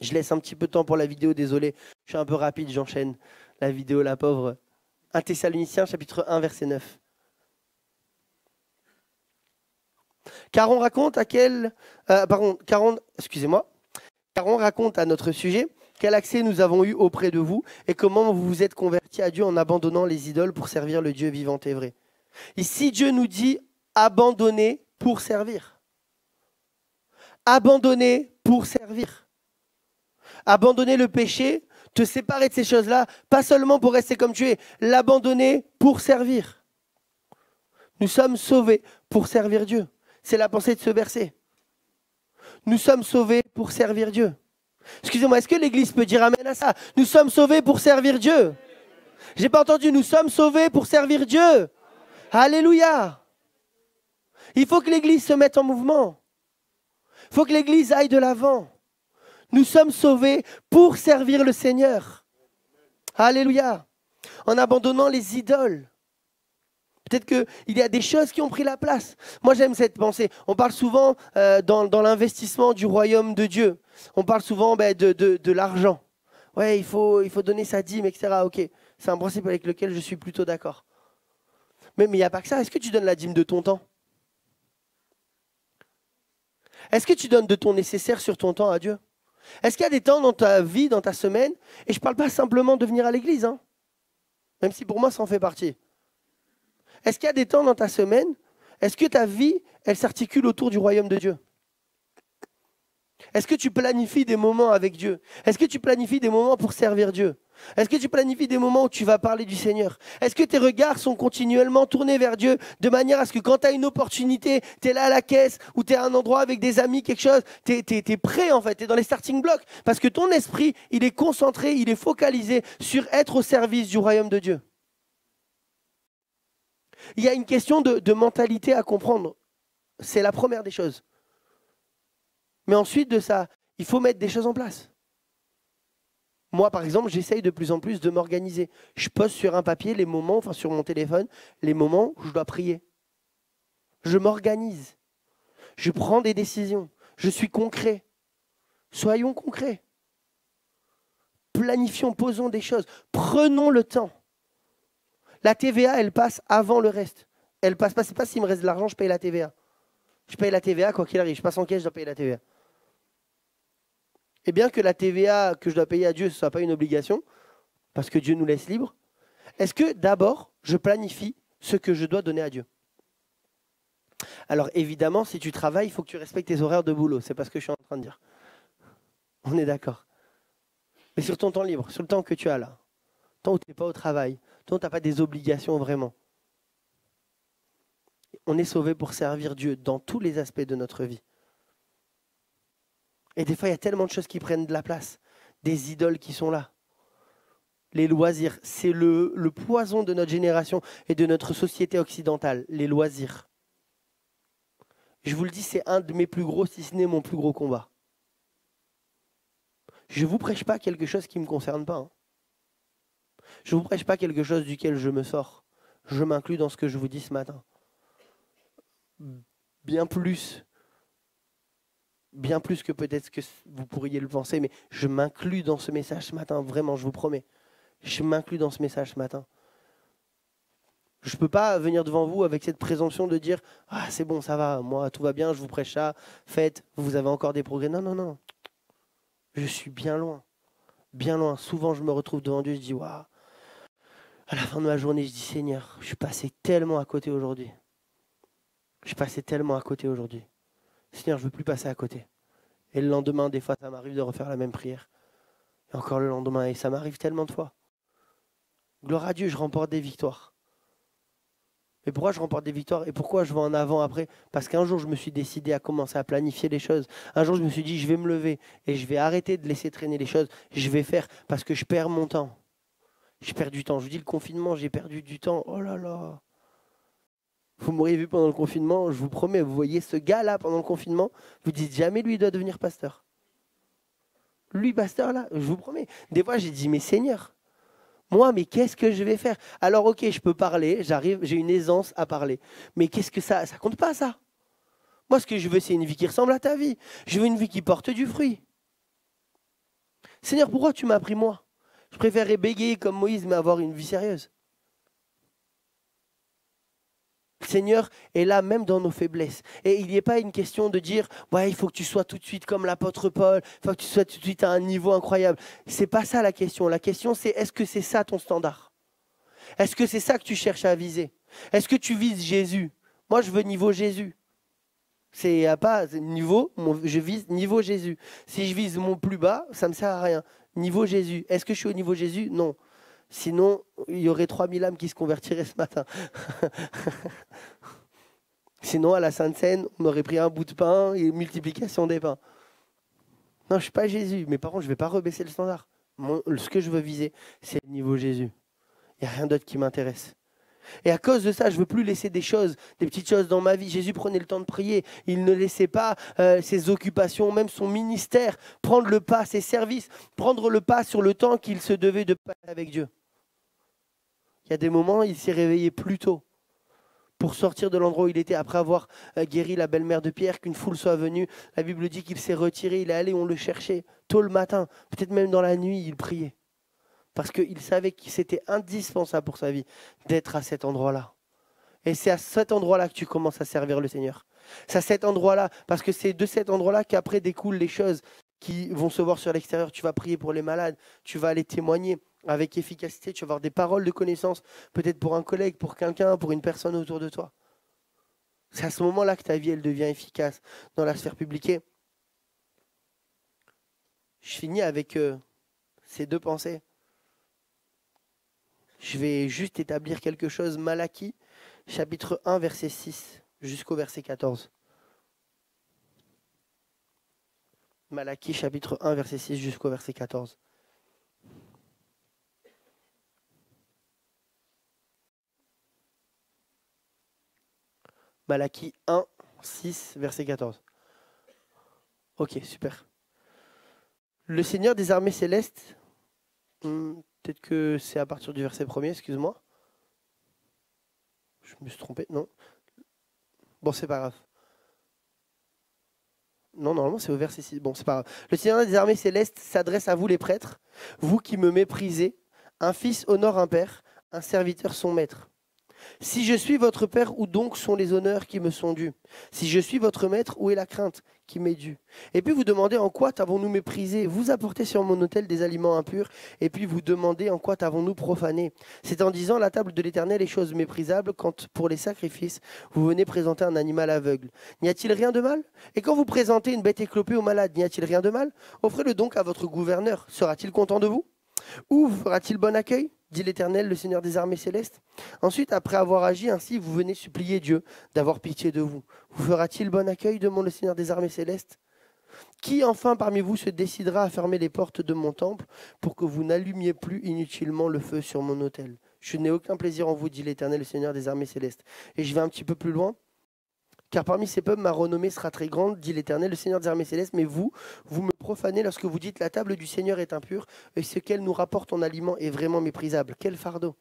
Je laisse un petit peu de temps pour la vidéo, désolé. Je suis un peu rapide, j'enchaîne la vidéo, la pauvre. 1 Thessaloniciens, chapitre 1, verset 9. Car on raconte à notre sujet quel accès nous avons eu auprès de vous et comment vous vous êtes convertis à Dieu en abandonnant les idoles pour servir le Dieu vivant et vrai. Ici, Dieu nous dit abandonner pour servir. Abandonner pour servir. Abandonner le péché, te séparer de ces choses-là, pas seulement pour rester comme tu es, l'abandonner pour servir. Nous sommes sauvés pour servir Dieu. C'est la pensée de ce verset. Nous sommes sauvés pour servir Dieu. Excusez-moi, est-ce que l'Église peut dire amen à ça? Nous sommes sauvés pour servir Dieu. J'ai pas entendu, nous sommes sauvés pour servir Dieu. Alléluia. Il faut que l'Église se mette en mouvement. Il faut que l'Église aille de l'avant. Nous sommes sauvés pour servir le Seigneur. Alléluia. En abandonnant les idoles. Peut-être qu'il y a des choses qui ont pris la place. Moi, j'aime cette pensée. On parle souvent dans l'investissement du royaume de Dieu. On parle souvent de l'argent. Ouais, il faut donner sa dîme, etc. Ok, c'est un principe avec lequel je suis plutôt d'accord. Mais il n'y a pas que ça. Est-ce que tu donnes la dîme de ton temps? Est-ce que tu donnes de ton nécessaire sur ton temps à Dieu? Est-ce qu'il y a des temps dans ta vie, dans ta semaine, et je ne parle pas simplement de venir à l'église, hein, même si pour moi ça en fait partie. Est-ce qu'il y a des temps dans ta semaine, est-ce que ta vie, elle s'articule autour du royaume de Dieu? Est-ce que tu planifies des moments avec Dieu? Est-ce que tu planifies des moments pour servir Dieu? Est-ce que tu planifies des moments où tu vas parler du Seigneur? Est-ce que tes regards sont continuellement tournés vers Dieu de manière à ce que quand tu as une opportunité, tu es là à la caisse ou tu es à un endroit avec des amis, quelque chose, tu es prêt en fait, tu es dans les starting blocks parce que ton esprit, il est concentré, il est focalisé sur être au service du royaume de Dieu. Il y a une question de mentalité à comprendre. C'est la première des choses. Mais ensuite de ça, il faut mettre des choses en place. Moi, par exemple, j'essaye de plus en plus de m'organiser. Je poste sur un papier les moments, enfin sur mon téléphone, les moments où je dois prier. Je m'organise. Je prends des décisions. Je suis concret. Soyons concrets. Planifions, posons des choses. Prenons le temps. La TVA, elle passe avant le reste. Elle passe pas, c'est pas s'il me reste de l'argent, je paye la TVA. Je paye la TVA quoi qu'il arrive. Je passe en caisse, je dois payer la TVA. Et bien que la TVA que je dois payer à Dieu, ce ne soit pas une obligation, parce que Dieu nous laisse libres, est-ce que d'abord, je planifie ce que je dois donner à Dieu? Alors évidemment, si tu travailles, il faut que tu respectes tes horaires de boulot. C'est pas ce que je suis en train de dire. On est d'accord. Mais sur ton temps libre, sur le temps que tu as là, temps où tu n'es pas au travail, temps où tu n'as pas des obligations vraiment. On est sauvé pour servir Dieu dans tous les aspects de notre vie. Et des fois, il y a tellement de choses qui prennent de la place. Des idoles qui sont là. Les loisirs, c'est le poison de notre génération et de notre société occidentale. Les loisirs. Je vous le dis, c'est un de mes plus gros, si ce n'est mon plus gros combat. Je ne vous prêche pas quelque chose qui ne me concerne pas. Je ne vous prêche pas quelque chose duquel je me sors. Je m'inclus dans ce que je vous dis ce matin. Bien plus que peut-être que vous pourriez le penser, mais je m'inclus dans ce message ce matin, vraiment, je vous promets. Je m'inclus dans ce message ce matin. Je ne peux pas venir devant vous avec cette présomption de dire « Ah, c'est bon, ça va, moi, tout va bien, je vous prêche ça, faites, vous avez encore des progrès. » Non, non, non. Je suis bien loin. Bien loin. Souvent, je me retrouve devant Dieu et je dis « Waouh !» À la fin de ma journée, je dis « Seigneur, je suis passé tellement à côté aujourd'hui. Je suis passé tellement à côté aujourd'hui. Seigneur, je ne veux plus passer à côté. » Et le lendemain, des fois, ça m'arrive de refaire la même prière. Et encore le lendemain, et ça m'arrive tellement de fois. Gloire à Dieu, je remporte des victoires. Mais pourquoi je remporte des victoires et pourquoi je vais en avant après? Parce qu'un jour, je me suis décidé à commencer à planifier les choses. Un jour, je me suis dit, je vais me lever et je vais arrêter de laisser traîner les choses. Je vais faire parce que je perds mon temps. Je perds du temps. Je vous dis, le confinement, j'ai perdu du temps. Oh là là. Vous m'auriez vu pendant le confinement, je vous promets, vous voyez ce gars-là pendant le confinement, vous dites jamais lui il doit devenir pasteur. Lui, pasteur là, je vous promets. Des fois, j'ai dit, mais Seigneur, moi, mais qu'est-ce que je vais faire? Alors, ok, je peux parler, j'arrive, j'ai une aisance à parler. Mais qu'est-ce que ça compte pas ça? Moi, ce que je veux, c'est une vie qui ressemble à ta vie. Je veux une vie qui porte du fruit. Seigneur, pourquoi tu m'as pris moi? Je préférerais bégayer comme Moïse, mais avoir une vie sérieuse. Le Seigneur est là même dans nos faiblesses. Et il n'y a pas une question de dire « Ouais, il faut que tu sois tout de suite comme l'apôtre Paul, il faut que tu sois tout de suite à un niveau incroyable. » Ce n'est pas ça la question. La question, c'est est-ce que c'est ça ton standard? Est-ce que c'est ça que tu cherches à viser? Est-ce que tu vises Jésus? Moi, je veux niveau Jésus. C'est pas niveau, je vise niveau Jésus. Si je vise mon plus bas, ça ne me sert à rien. Niveau Jésus. Est-ce que je suis au niveau Jésus? Non. Sinon, il y aurait 3000 âmes qui se convertiraient ce matin. Sinon, à la Sainte Seine, on aurait pris un bout de pain et multiplication des pains. Non, je ne suis pas Jésus, mais par contre, je ne vais pas rebaisser le standard. Ce que je veux viser, c'est le niveau Jésus. Il n'y a rien d'autre qui m'intéresse. Et à cause de ça, je ne veux plus laisser des petites choses dans ma vie. Jésus prenait le temps de prier. Il ne laissait pas ses occupations, même son ministère, prendre le pas, ses services, prendre le pas sur le temps qu'il se devait de passer avec Dieu. Il y a des moments, il s'est réveillé plus tôt pour sortir de l'endroit où il était, après avoir guéri la belle-mère de Pierre, qu'une foule soit venue. La Bible dit qu'il s'est retiré, il est allé, on le cherchait tôt le matin, peut-être même dans la nuit, il priait. Parce qu'il savait que c'était indispensable pour sa vie d'être à cet endroit-là. Et c'est à cet endroit-là que tu commences à servir le Seigneur. C'est à cet endroit-là, parce que c'est de cet endroit-là qu'après découlent les choses qui vont se voir sur l'extérieur. Tu vas prier pour les malades, tu vas aller témoigner avec efficacité, tu vas avoir des paroles de connaissance, peut-être pour un collègue, pour quelqu'un, pour une personne autour de toi. C'est à ce moment-là que ta vie, elle devient efficace dans la sphère publique. Je finis avec ces deux pensées. Je vais juste établir quelque chose. Malachie, chapitre 1, verset 6, jusqu'au verset 14. Malachie, chapitre 1, verset 6, jusqu'au verset 14. Malachie 1, 6, verset 14. Ok, super. Le Seigneur des armées célestes, peut-être que c'est à partir du verset 1er, excuse-moi. Je me suis trompé, non. Bon, c'est pas grave. Non, normalement c'est au verset 6. Bon, c'est pas grave. Le Seigneur des armées célestes s'adresse à vous les prêtres, vous qui me méprisez. Un fils honore un père, un serviteur son maître. Si je suis votre père, où donc sont les honneurs qui me sont dus? Si je suis votre maître, où est la crainte qui m'est due? Et puis vous demandez en quoi t'avons-nous méprisé? Vous apportez sur mon autel des aliments impurs, et puis vous demandez en quoi t'avons-nous profané? C'est en disant la table de l'Éternel est chose méprisable, quand pour les sacrifices vous venez présenter un animal aveugle. N'y a-t-il rien de mal? Et quand vous présentez une bête éclopée au malade, n'y a-t-il rien de mal? Offrez-le donc à votre gouverneur. Sera-t-il content de vous? Ou fera-t-il bon accueil? Dit l'Éternel, le Seigneur des armées célestes. Ensuite, après avoir agi ainsi, vous venez supplier Dieu d'avoir pitié de vous. Vous fera-t-il bon accueil? Demande le Seigneur des armées célestes. Qui enfin parmi vous se décidera à fermer les portes de mon temple pour que vous n'allumiez plus inutilement le feu sur mon autel? Je n'ai aucun plaisir en vous, dit l'Éternel, le Seigneur des armées célestes. Et je vais un petit peu plus loin. Car parmi ces peuples, ma renommée sera très grande, dit l'Éternel, le Seigneur des armées célestes. Mais vous me profanez lorsque vous dites la table du Seigneur est impure, et ce qu'elle nous rapporte en aliment est vraiment méprisable. Quel fardeau,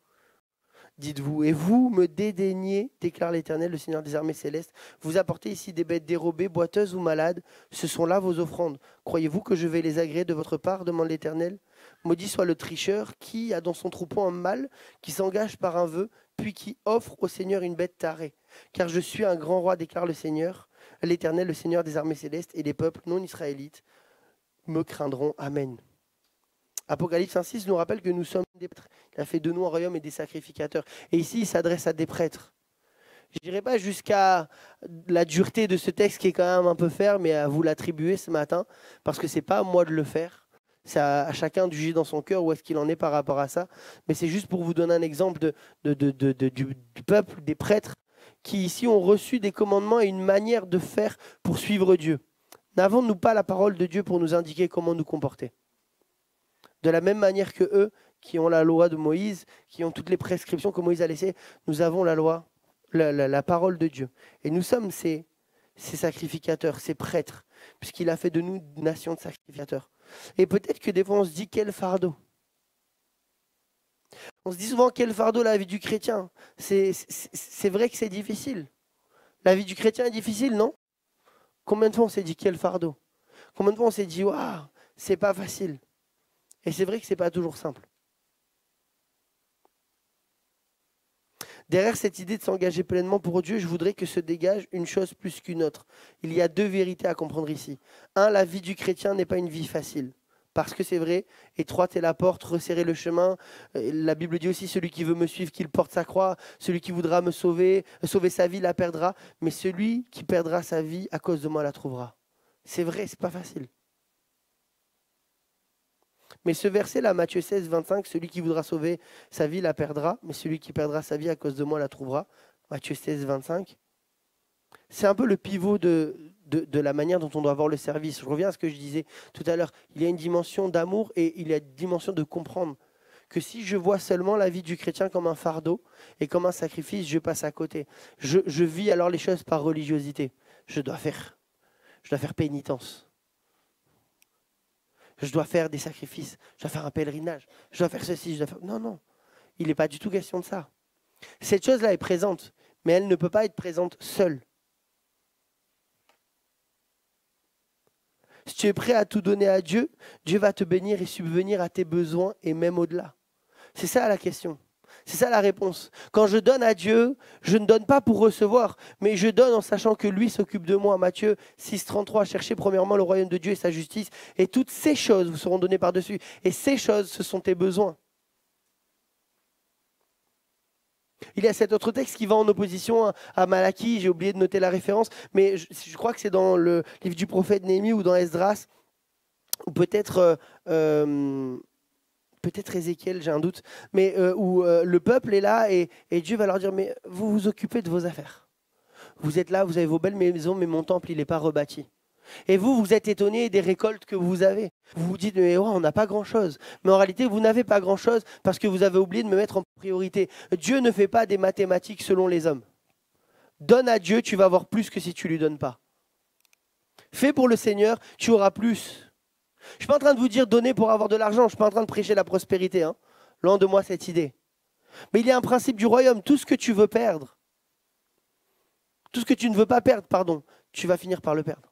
dites-vous. Et vous me dédaignez, déclare l'Éternel, le Seigneur des armées célestes. Vous apportez ici des bêtes dérobées, boiteuses ou malades. Ce sont là vos offrandes. Croyez-vous que je vais les agréer de votre part, demande l'Éternel. Maudit soit le tricheur qui a dans son troupeau un mâle, qui s'engage par un vœu, puis qui offre au Seigneur une bête tarée. Car je suis un grand roi, déclare le Seigneur, l'Éternel, le Seigneur des armées célestes, et les peuples non israélites me craindront. Amen. Apocalypse 1,6 nous rappelle que nous sommes des prêtres. Il a fait de nous un royaume et des sacrificateurs. Et ici, il s'adresse à des prêtres. Je n'irai pas jusqu'à la dureté de ce texte qui est quand même un peu ferme, mais à vous l'attribuer ce matin, parce que ce n'est pas à moi de le faire. C'est à chacun de juger dans son cœur où est-ce qu'il en est par rapport à ça. Mais c'est juste pour vous donner un exemple du peuple, des prêtres, qui ici ont reçu des commandements et une manière de faire pour suivre Dieu. N'avons-nous pas la parole de Dieu pour nous indiquer comment nous comporter? De la même manière que eux, qui ont la loi de Moïse, qui ont toutes les prescriptions que Moïse a laissées, nous avons la loi, la parole de Dieu. Et nous sommes ces sacrificateurs, ces prêtres, puisqu'il a fait de nous une nation de sacrificateurs. Et peut-être que des fois on se dit quel fardeau. On se dit souvent quel fardeau la vie du chrétien. C'est vrai que c'est difficile. La vie du chrétien est difficile, non? Combien de fois on s'est dit quel fardeau? Combien de fois on s'est dit waouh, c'est pas facile? Et c'est vrai que c'est pas toujours simple. Derrière cette idée de s'engager pleinement pour Dieu, je voudrais que se dégage une chose plus qu'une autre. Il y a deux vérités à comprendre ici. Un, la vie du chrétien n'est pas une vie facile. Parce que c'est vrai, étroite est la porte, resserrez le chemin. La Bible dit aussi, celui qui veut me suivre, qu'il porte sa croix. Celui qui voudra me sauver sa vie, la perdra. Mais celui qui perdra sa vie, à cause de moi, la trouvera. C'est vrai, c'est pas facile. Mais ce verset-là, Matthieu 16, 25, celui qui voudra sauver sa vie la perdra, mais celui qui perdra sa vie à cause de moi la trouvera. Matthieu 16, 25. C'est un peu le pivot de la manière dont on doit voir le service. Je reviens à ce que je disais tout à l'heure. Il y a une dimension d'amour et il y a une dimension de comprendre que si je vois seulement la vie du chrétien comme un fardeau et comme un sacrifice, je passe à côté. Je vis alors les choses par religiosité. Je dois faire pénitence. Je dois faire des sacrifices, je dois faire un pèlerinage, je dois faire ceci, je dois faire... Non, il n'est pas du tout question de ça. Cette chose-là est présente, mais elle ne peut pas être présente seule. Si tu es prêt à tout donner à Dieu, Dieu va te bénir et subvenir à tes besoins et même au-delà. C'est ça la question. C'est ça la réponse. Quand je donne à Dieu, je ne donne pas pour recevoir, mais je donne en sachant que lui s'occupe de moi. Matthieu 6, 33, cherchez premièrement le royaume de Dieu et sa justice, et toutes ces choses vous seront données par-dessus. Et ces choses, ce sont tes besoins. Il y a cet autre texte qui va en opposition à Malachie, j'ai oublié de noter la référence, mais je crois que c'est dans le livre du prophète Néhémie ou dans Esdras. ou peut-être Ézéchiel, j'ai un doute, mais où le peuple est là et Dieu va leur dire, mais vous vous occupez de vos affaires. Vous êtes là, vous avez vos belles maisons, mais mon temple, il n'est pas rebâti. Et vous, vous êtes étonnés des récoltes que vous avez. Vous vous dites, mais ouais, on n'a pas grand-chose. Mais en réalité, vous n'avez pas grand-chose parce que vous avez oublié de me mettre en priorité. Dieu ne fait pas des mathématiques selon les hommes. Donne à Dieu, tu vas avoir plus que si tu ne lui donnes pas. Fais pour le Seigneur, tu auras plus. Je ne suis pas en train de vous dire donner pour avoir de l'argent. Je ne suis pas en train de prêcher la prospérité. Hein. Loin de moi cette idée. Mais il y a un principe du royaume. Tout ce que tu veux perdre, tout ce que tu ne veux pas perdre, pardon, tu vas finir par le perdre.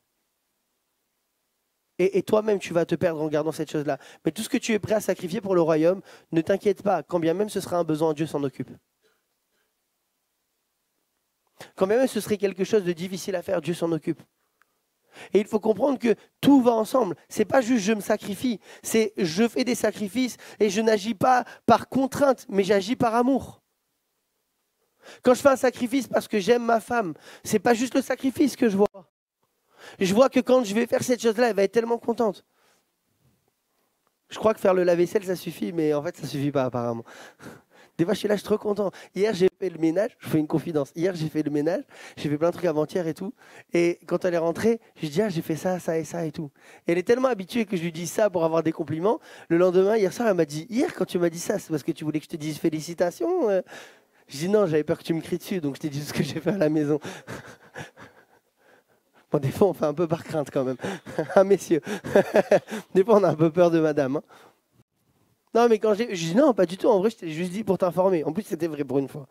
Et toi-même, tu vas te perdre en gardant cette chose-là. Mais tout ce que tu es prêt à sacrifier pour le royaume, ne t'inquiète pas. Quand bien même ce sera un besoin, Dieu s'en occupe. Quand bien même ce serait quelque chose de difficile à faire, Dieu s'en occupe. Et il faut comprendre que tout va ensemble. Ce n'est pas juste je me sacrifie, c'est je fais des sacrifices et je n'agis pas par contrainte, mais j'agis par amour. Quand je fais un sacrifice parce que j'aime ma femme, ce n'est pas juste le sacrifice que je vois. Je vois que quand je vais faire cette chose-là, elle va être tellement contente. Je crois que faire le lave-vaisselle, ça suffit, mais en fait, ça ne suffit pas apparemment. Des fois, je suis là, je suis trop content. Hier, j'ai fait le ménage, je fais une confidence. Hier, j'ai fait le ménage, j'ai fait plein de trucs avant-hier et tout. Et quand elle est rentrée, je dis, j'ai fait ça, ça et ça et tout. Et elle est tellement habituée que je lui dis ça pour avoir des compliments. Le lendemain, hier soir, elle m'a dit, hier, quand tu m'as dit ça, c'est parce que tu voulais que je te dise félicitations. Je dis non, j'avais peur que tu me cries dessus, donc je t'ai dit ce que j'ai fait à la maison. Bon, des fois, on fait un peu par crainte quand même. Ah, messieurs. Des fois, on a un peu peur de madame. Hein. Non, mais quand je dis non, pas du tout. En vrai, je t'ai juste dit pour t'informer. En plus, c'était vrai pour une fois.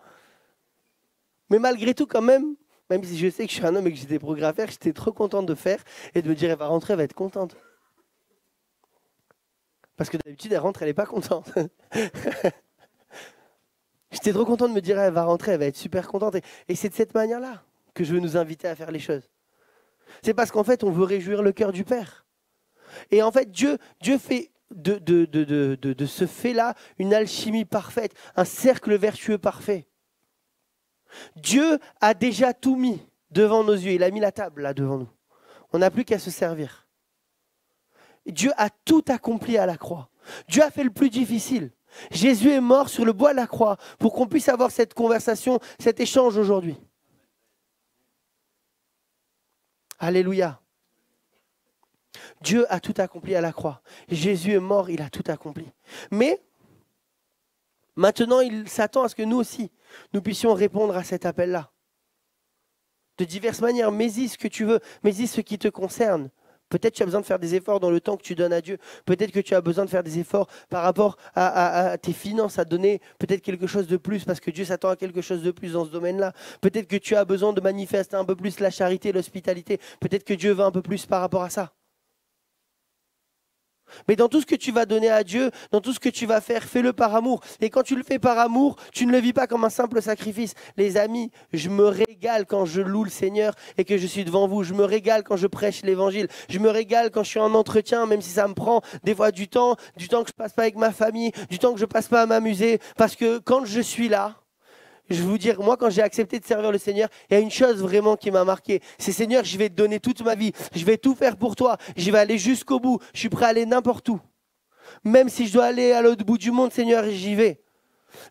Mais malgré tout, quand même si je sais que je suis un homme et que j'ai des progrès à faire, j'étais trop contente de faire et de me dire, elle va rentrer, elle va être contente. Parce que d'habitude, elle rentre, elle n'est pas contente. J'étais trop content de me dire, elle va rentrer, elle va être super contente. Et c'est de cette manière-là que je veux nous inviter à faire les choses. C'est parce qu'en fait, on veut réjouir le cœur du Père. Et en fait, Dieu fait de ce fait-là une alchimie parfaite, un cercle vertueux parfait. Dieu a déjà tout mis devant nos yeux. Il a mis la table là devant nous. On n'a plus qu'à se servir. Dieu a tout accompli à la croix. Dieu a fait le plus difficile. Jésus est mort sur le bois de la croix pour qu'on puisse avoir cette conversation, cet échange aujourd'hui. Alléluia. Dieu a tout accompli à la croix. Jésus est mort, il a tout accompli. Mais maintenant, il s'attend à ce que nous aussi, nous puissions répondre à cet appel-là. De diverses manières, mets-y ce que tu veux, mets-y ce qui te concerne. Peut-être que tu as besoin de faire des efforts dans le temps que tu donnes à Dieu. Peut-être que tu as besoin de faire des efforts par rapport à tes finances, à donner peut-être quelque chose de plus parce que Dieu s'attend à quelque chose de plus dans ce domaine-là. Peut-être que tu as besoin de manifester un peu plus la charité, l'hospitalité. Peut-être que Dieu veut un peu plus par rapport à ça. Mais dans tout ce que tu vas donner à Dieu, dans tout ce que tu vas faire, fais-le par amour. Et quand tu le fais par amour, tu ne le vis pas comme un simple sacrifice. Les amis, je me régale quand je loue le Seigneur et que je suis devant vous. Je me régale quand je prêche l'évangile. Je me régale quand je suis en entretien, même si ça me prend des fois du temps que je ne passe pas avec ma famille, du temps que je ne passe pas à m'amuser. Parce que quand je suis là, je vais vous dire, moi, quand j'ai accepté de servir le Seigneur, il y a une chose vraiment qui m'a marqué. C'est Seigneur, je vais te donner toute ma vie. Je vais tout faire pour toi. Je vais aller jusqu'au bout. Je suis prêt à aller n'importe où. Même si je dois aller à l'autre bout du monde, Seigneur, j'y vais.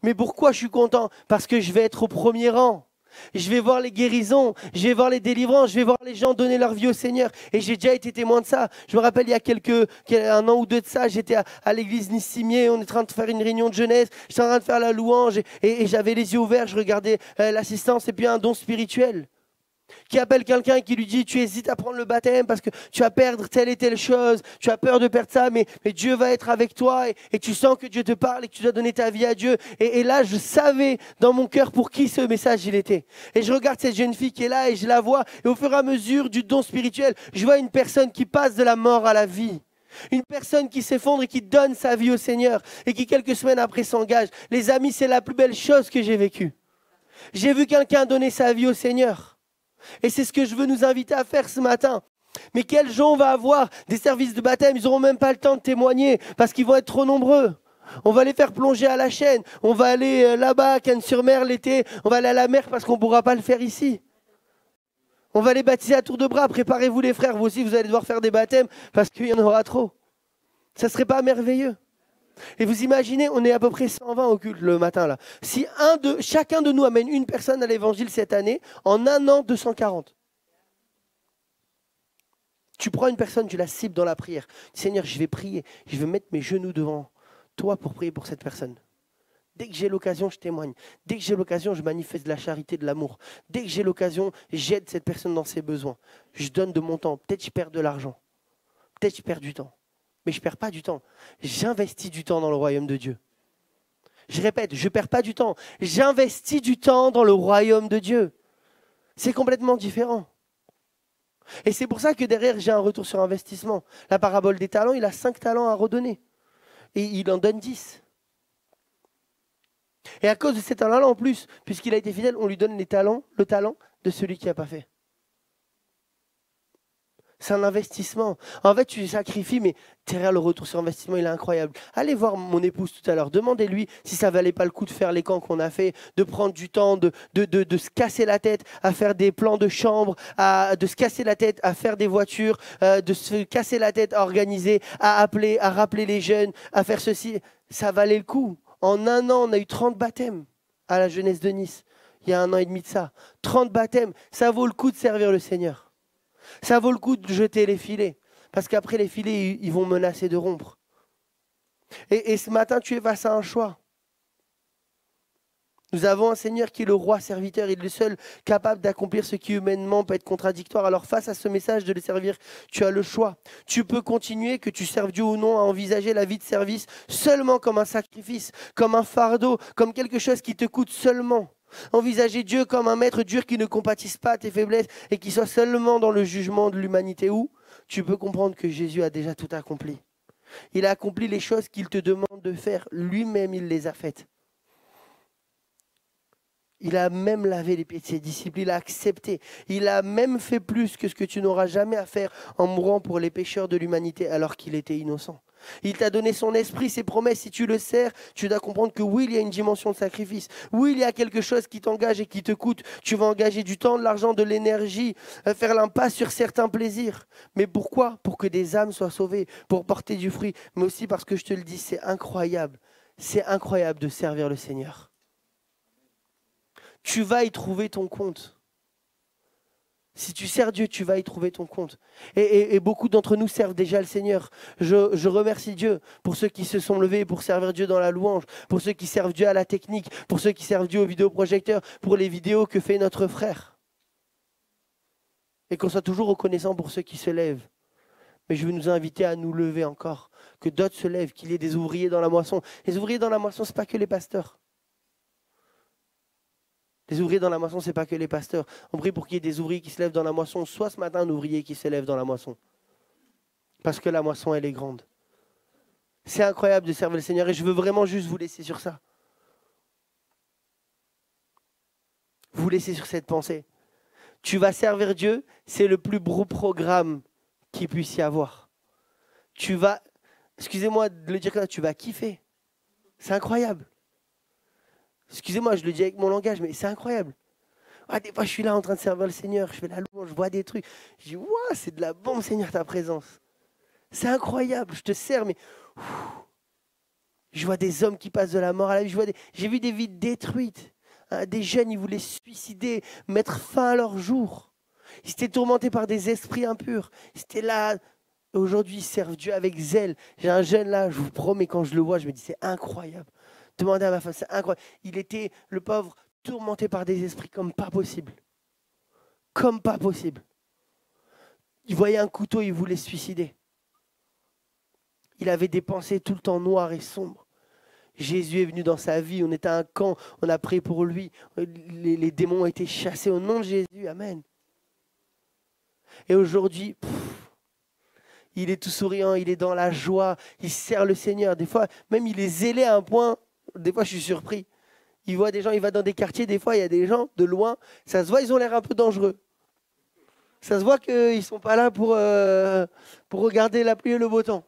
Mais pourquoi je suis content? Parce que je vais être au premier rang. Je vais voir les guérisons, je vais voir les délivrances, je vais voir les gens donner leur vie au Seigneur. Et j'ai déjà été témoin de ça. Je me rappelle, il y a un an ou deux de ça, j'étais à l'église Nice-Cimier, on était en train de faire une réunion de jeunesse, j'étais en train de faire la louange et j'avais les yeux ouverts, je regardais l'assistance et puis un don spirituel qui appelle quelqu'un et qui lui dit, tu hésites à prendre le baptême parce que tu vas perdre telle et telle chose, tu as peur de perdre ça, mais Dieu va être avec toi et tu sens que Dieu te parle et que tu dois donner ta vie à Dieu. Et là, je savais dans mon cœur pour qui ce message il était. Et je regarde cette jeune fille qui est là et je la vois. Et au fur et à mesure du don spirituel, je vois une personne qui passe de la mort à la vie. Une personne qui s'effondre et qui donne sa vie au Seigneur et qui quelques semaines après s'engage. Les amis, c'est la plus belle chose que j'ai vécue. J'ai vu quelqu'un donner sa vie au Seigneur. Et c'est ce que je veux nous inviter à faire ce matin. Mais quels gens on va avoir des services de baptême? Ils n'auront même pas le temps de témoigner parce qu'ils vont être trop nombreux. On va les faire plonger à la chaîne. On va aller là-bas à Cannes-sur-Mer l'été. On va aller à la mer parce qu'on ne pourra pas le faire ici. On va les baptiser à tour de bras. Préparez-vous les frères. Vous aussi, vous allez devoir faire des baptêmes parce qu'il y en aura trop. Ça ne serait pas merveilleux? Et vous imaginez, on est à peu près 120 au culte le matin là. Si chacun de nous amène une personne à l'évangile cette année, en un an, 240. Tu prends une personne, tu la cibles dans la prière. Seigneur, je vais prier, je vais mettre mes genoux devant toi pour prier pour cette personne. Dès que j'ai l'occasion, je témoigne. Dès que j'ai l'occasion, je manifeste de la charité, de l'amour. Dès que j'ai l'occasion, j'aide cette personne dans ses besoins. Je donne de mon temps. Peut-être je perds de l'argent. Peut-être je perds du temps. Mais je ne perds pas du temps. J'investis du temps dans le royaume de Dieu. Je répète, je ne perds pas du temps. J'investis du temps dans le royaume de Dieu. C'est complètement différent. Et c'est pour ça que derrière, j'ai un retour sur investissement. La parabole des talents, il a 5 talents à redonner. Et il en donne 10. Et à cause de ces talents-là, en plus, puisqu'il a été fidèle, on lui donne le talent de celui qui n'a pas fait. C'est un investissement. En fait, tu sacrifies, mais derrière le retour sur investissement, il est incroyable. Allez voir mon épouse tout à l'heure. Demandez-lui si ça valait pas le coup de faire les camps qu'on a fait, de prendre du temps, de se casser la tête à faire des plans de chambre, de se casser la tête à faire des voitures, de se casser la tête à organiser, à appeler, à rappeler les jeunes, à faire ceci. Ça valait le coup. En un an, on a eu 30 baptêmes à la jeunesse de Nice. Il y a 1 an et demi de ça. 30 baptêmes. Ça vaut le coup de servir le Seigneur. Ça vaut le coup de jeter les filets. Parce qu'après, les filets, ils vont menacer de rompre. Et ce matin, tu es face à un choix. Nous avons un Seigneur qui est le roi serviteur. Il est le seul capable d'accomplir ce qui humainement peut être contradictoire. Alors face à ce message de le servir, tu as le choix. Tu peux continuer, que tu serves Dieu ou non, à envisager la vie de service seulement comme un sacrifice, comme un fardeau, comme quelque chose qui te coûte seulement. Envisager Dieu comme un maître dur qui ne compatisse pas à tes faiblesses et qui soit seulement dans le jugement de l'humanité. Ou tu peux comprendre que Jésus a déjà tout accompli. Il a accompli les choses qu'il te demande de faire. Lui-même, il les a faites. Il a même lavé les pieds de ses disciples. Il a accepté. Il a même fait plus que ce que tu n'auras jamais à faire en mourant pour les pécheurs de l'humanité alors qu'il était innocent. Il t'a donné son esprit, ses promesses. Si tu le sers, tu dois comprendre que oui, il y a une dimension de sacrifice. Oui, il y a quelque chose qui t'engage et qui te coûte. Tu vas engager du temps, de l'argent, de l'énergie, faire l'impasse sur certains plaisirs. Mais pourquoi? Pour que des âmes soient sauvées, pour porter du fruit. Mais aussi parce que je te le dis, c'est incroyable. C'est incroyable de servir le Seigneur. Tu vas y trouver ton compte. Si tu sers Dieu, tu vas y trouver ton compte. Et beaucoup d'entre nous servent déjà le Seigneur. Je remercie Dieu pour ceux qui se sont levés pour servir Dieu dans la louange, pour ceux qui servent Dieu à la technique, pour ceux qui servent Dieu au vidéoprojecteur, pour les vidéos que fait notre frère. Et qu'on soit toujours reconnaissant pour ceux qui se lèvent. Mais je veux nous inviter à nous lever encore, que d'autres se lèvent, qu'il y ait des ouvriers dans la moisson. Les ouvriers dans la moisson, ce n'est pas que les pasteurs. Les ouvriers dans la moisson, ce n'est pas que les pasteurs. On prie pour qu'il y ait des ouvriers qui se lèvent dans la moisson, soit ce matin un ouvrier qui se lève dans la moisson. Parce que la moisson, elle est grande. C'est incroyable de servir le Seigneur et je veux vraiment juste vous laisser sur ça. Vous laisser sur cette pensée. Tu vas servir Dieu, c'est le plus beau programme qu'il puisse y avoir. Tu vas, excusez-moi de le dire comme ça, tu vas kiffer. C'est incroyable. Excusez-moi, je le dis avec mon langage, mais c'est incroyable. Ah, des fois, je suis là en train de servir le Seigneur, je fais la louange, je vois des trucs. Je dis, waouh, c'est de la bombe, Seigneur, ta présence. C'est incroyable, je te sers, mais je vois des hommes qui passent de la mort à la vie. J'ai vu des vies détruites. Des jeunes, ils voulaient se suicider, mettre fin à leur jour. Ils étaient tourmentés par des esprits impurs. Ils étaient là. Aujourd'hui, ils servent Dieu avec zèle. J'ai un jeune là, je vous promets, quand je le vois, je me dis, c'est incroyable. Demandez à ma femme, c'est incroyable. Il était, le pauvre, tourmenté par des esprits comme pas possible. Comme pas possible. Il voyait un couteau, il voulait se suicider. Il avait des pensées tout le temps noires et sombres. Jésus est venu dans sa vie, on était à un camp, on a prié pour lui. Les démons ont été chassés au nom de Jésus, amen. Et aujourd'hui, il est tout souriant, il est dans la joie, il sert le Seigneur. Des fois, même il est zélé à un point, des fois je suis surpris. Il voit des gens, il va dans des quartiers, des fois il y a des gens de loin, ça se voit, ils ont l'air un peu dangereux. Ça se voit qu'ils ne sont pas là pour regarder la pluie et le beau temps.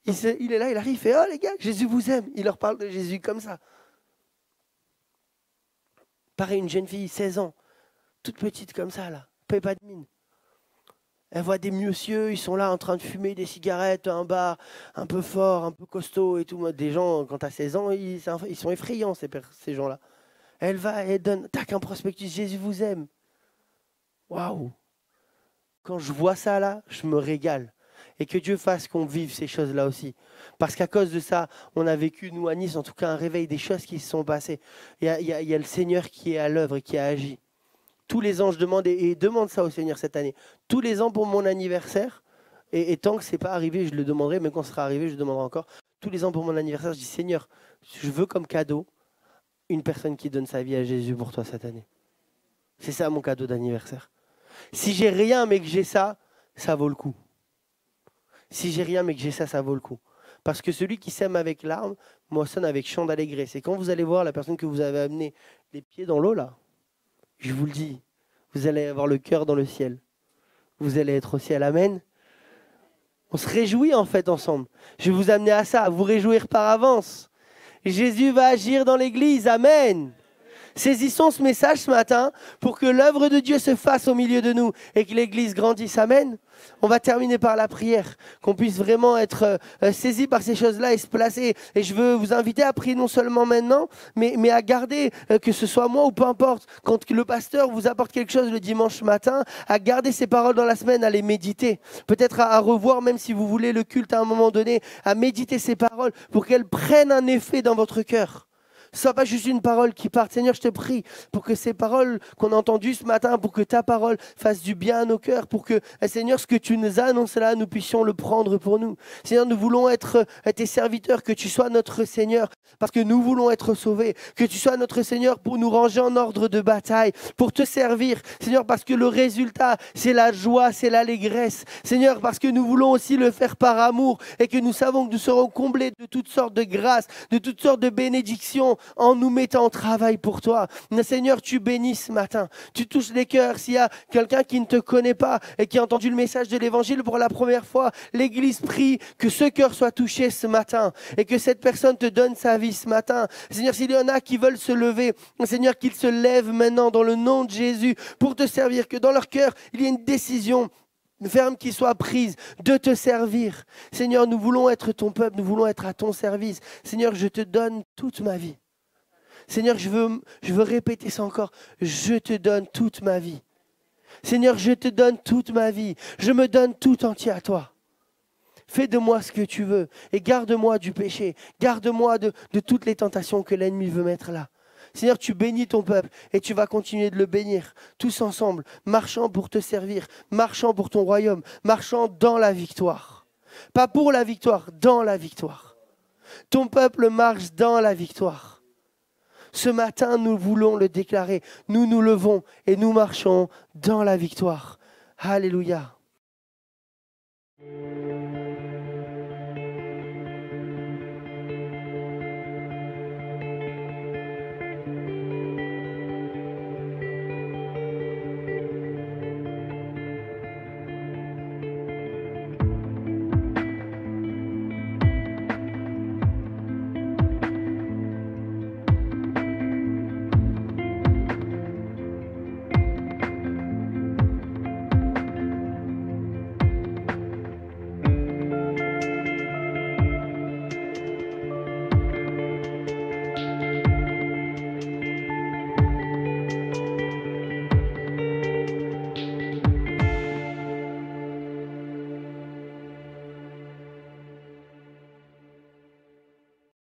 Il est là, il arrive, il fait « Oh les gars, Jésus vous aime ». Il leur parle de Jésus comme ça. Pareil, une jeune fille, 16 ans, toute petite comme ça, là, pas de mine. Elle voit des messieurs, ils sont là en train de fumer des cigarettes, un bar un peu fort, un peu costaud et tout. Des gens, quand tu as 16 ans, ils sont effrayants, ces gens-là. Elle va, elle donne, tac, un prospectus, Jésus vous aime. Waouh! Quand je vois ça là, je me régale. Et que Dieu fasse qu'on vive ces choses-là aussi. Parce qu'à cause de ça, on a vécu, nous à Nice, en tout cas un réveil des choses qui se sont passées. Il y a le Seigneur qui est à l'œuvre et qui a agi. Tous les ans, je demande, et demande ça au Seigneur cette année. Tous les ans pour mon anniversaire, et tant que ce n'est pas arrivé, je le demanderai, mais quand ce sera arrivé, je le demanderai encore. Tous les ans pour mon anniversaire, je dis Seigneur, je veux comme cadeau une personne qui donne sa vie à Jésus pour toi cette année. C'est ça mon cadeau d'anniversaire. Si j'ai rien mais que j'ai ça, ça vaut le coup. Si j'ai rien mais que j'ai ça, ça vaut le coup. Parce que celui qui sème avec larmes, moissonne avec chant d'allégresse. Et quand vous allez voir la personne que vous avez amenée les pieds dans l'eau là, je vous le dis, vous allez avoir le cœur dans le ciel. Vous allez être au ciel. Amen. On se réjouit en fait ensemble. Je vais vous amener à ça, à vous réjouir par avance. Jésus va agir dans l'église. Amen. Saisissons ce message ce matin pour que l'œuvre de Dieu se fasse au milieu de nous et que l'église grandisse. Amen. On va terminer par la prière, qu'on puisse vraiment être saisi par ces choses-là et se placer. Et je veux vous inviter à prier non seulement maintenant, mais à garder, que ce soit moi ou peu importe, quand le pasteur vous apporte quelque chose le dimanche matin, à garder ces paroles dans la semaine, à les méditer. Peut-être à revoir, même si vous voulez le culte à un moment donné, à méditer ces paroles pour qu'elles prennent un effet dans votre cœur. Ce soit pas juste une parole qui parte. Seigneur, je te prie pour que ces paroles qu'on a entendues ce matin, pour que ta parole fasse du bien à nos cœurs, pour que, Seigneur, ce que tu nous as annoncé là, nous puissions le prendre pour nous. Seigneur, nous voulons être tes serviteurs, que tu sois notre Seigneur, parce que nous voulons être sauvés, que tu sois notre Seigneur pour nous ranger en ordre de bataille, pour te servir, Seigneur, parce que le résultat, c'est la joie, c'est l'allégresse. Seigneur, parce que nous voulons aussi le faire par amour et que nous savons que nous serons comblés de toutes sortes de grâces, de toutes sortes de bénédictions, en nous mettant au travail pour toi. Seigneur, tu bénis ce matin. Tu touches les cœurs. S'il y a quelqu'un qui ne te connaît pas et qui a entendu le message de l'évangile pour la première fois, l'Église prie que ce cœur soit touché ce matin et que cette personne te donne sa vie ce matin. Seigneur, s'il y en a qui veulent se lever, Seigneur, qu'ils se lèvent maintenant dans le nom de Jésus pour te servir, que dans leur cœur, il y ait une décision ferme qui soit prise de te servir. Seigneur, nous voulons être ton peuple, nous voulons être à ton service. Seigneur, je te donne toute ma vie. Seigneur, je veux répéter ça encore. Je te donne toute ma vie. Seigneur, je te donne toute ma vie. Je me donne tout entier à toi. Fais de moi ce que tu veux et garde-moi du péché. Garde-moi de toutes les tentations que l'ennemi veut mettre là. Seigneur, tu bénis ton peuple et tu vas continuer de le bénir. Tous ensemble, marchant pour te servir, marchant pour ton royaume, marchant dans la victoire. Pas pour la victoire, dans la victoire. Ton peuple marche dans la victoire. Ce matin, nous voulons le déclarer. Nous nous levons et nous marchons dans la victoire. Alléluia.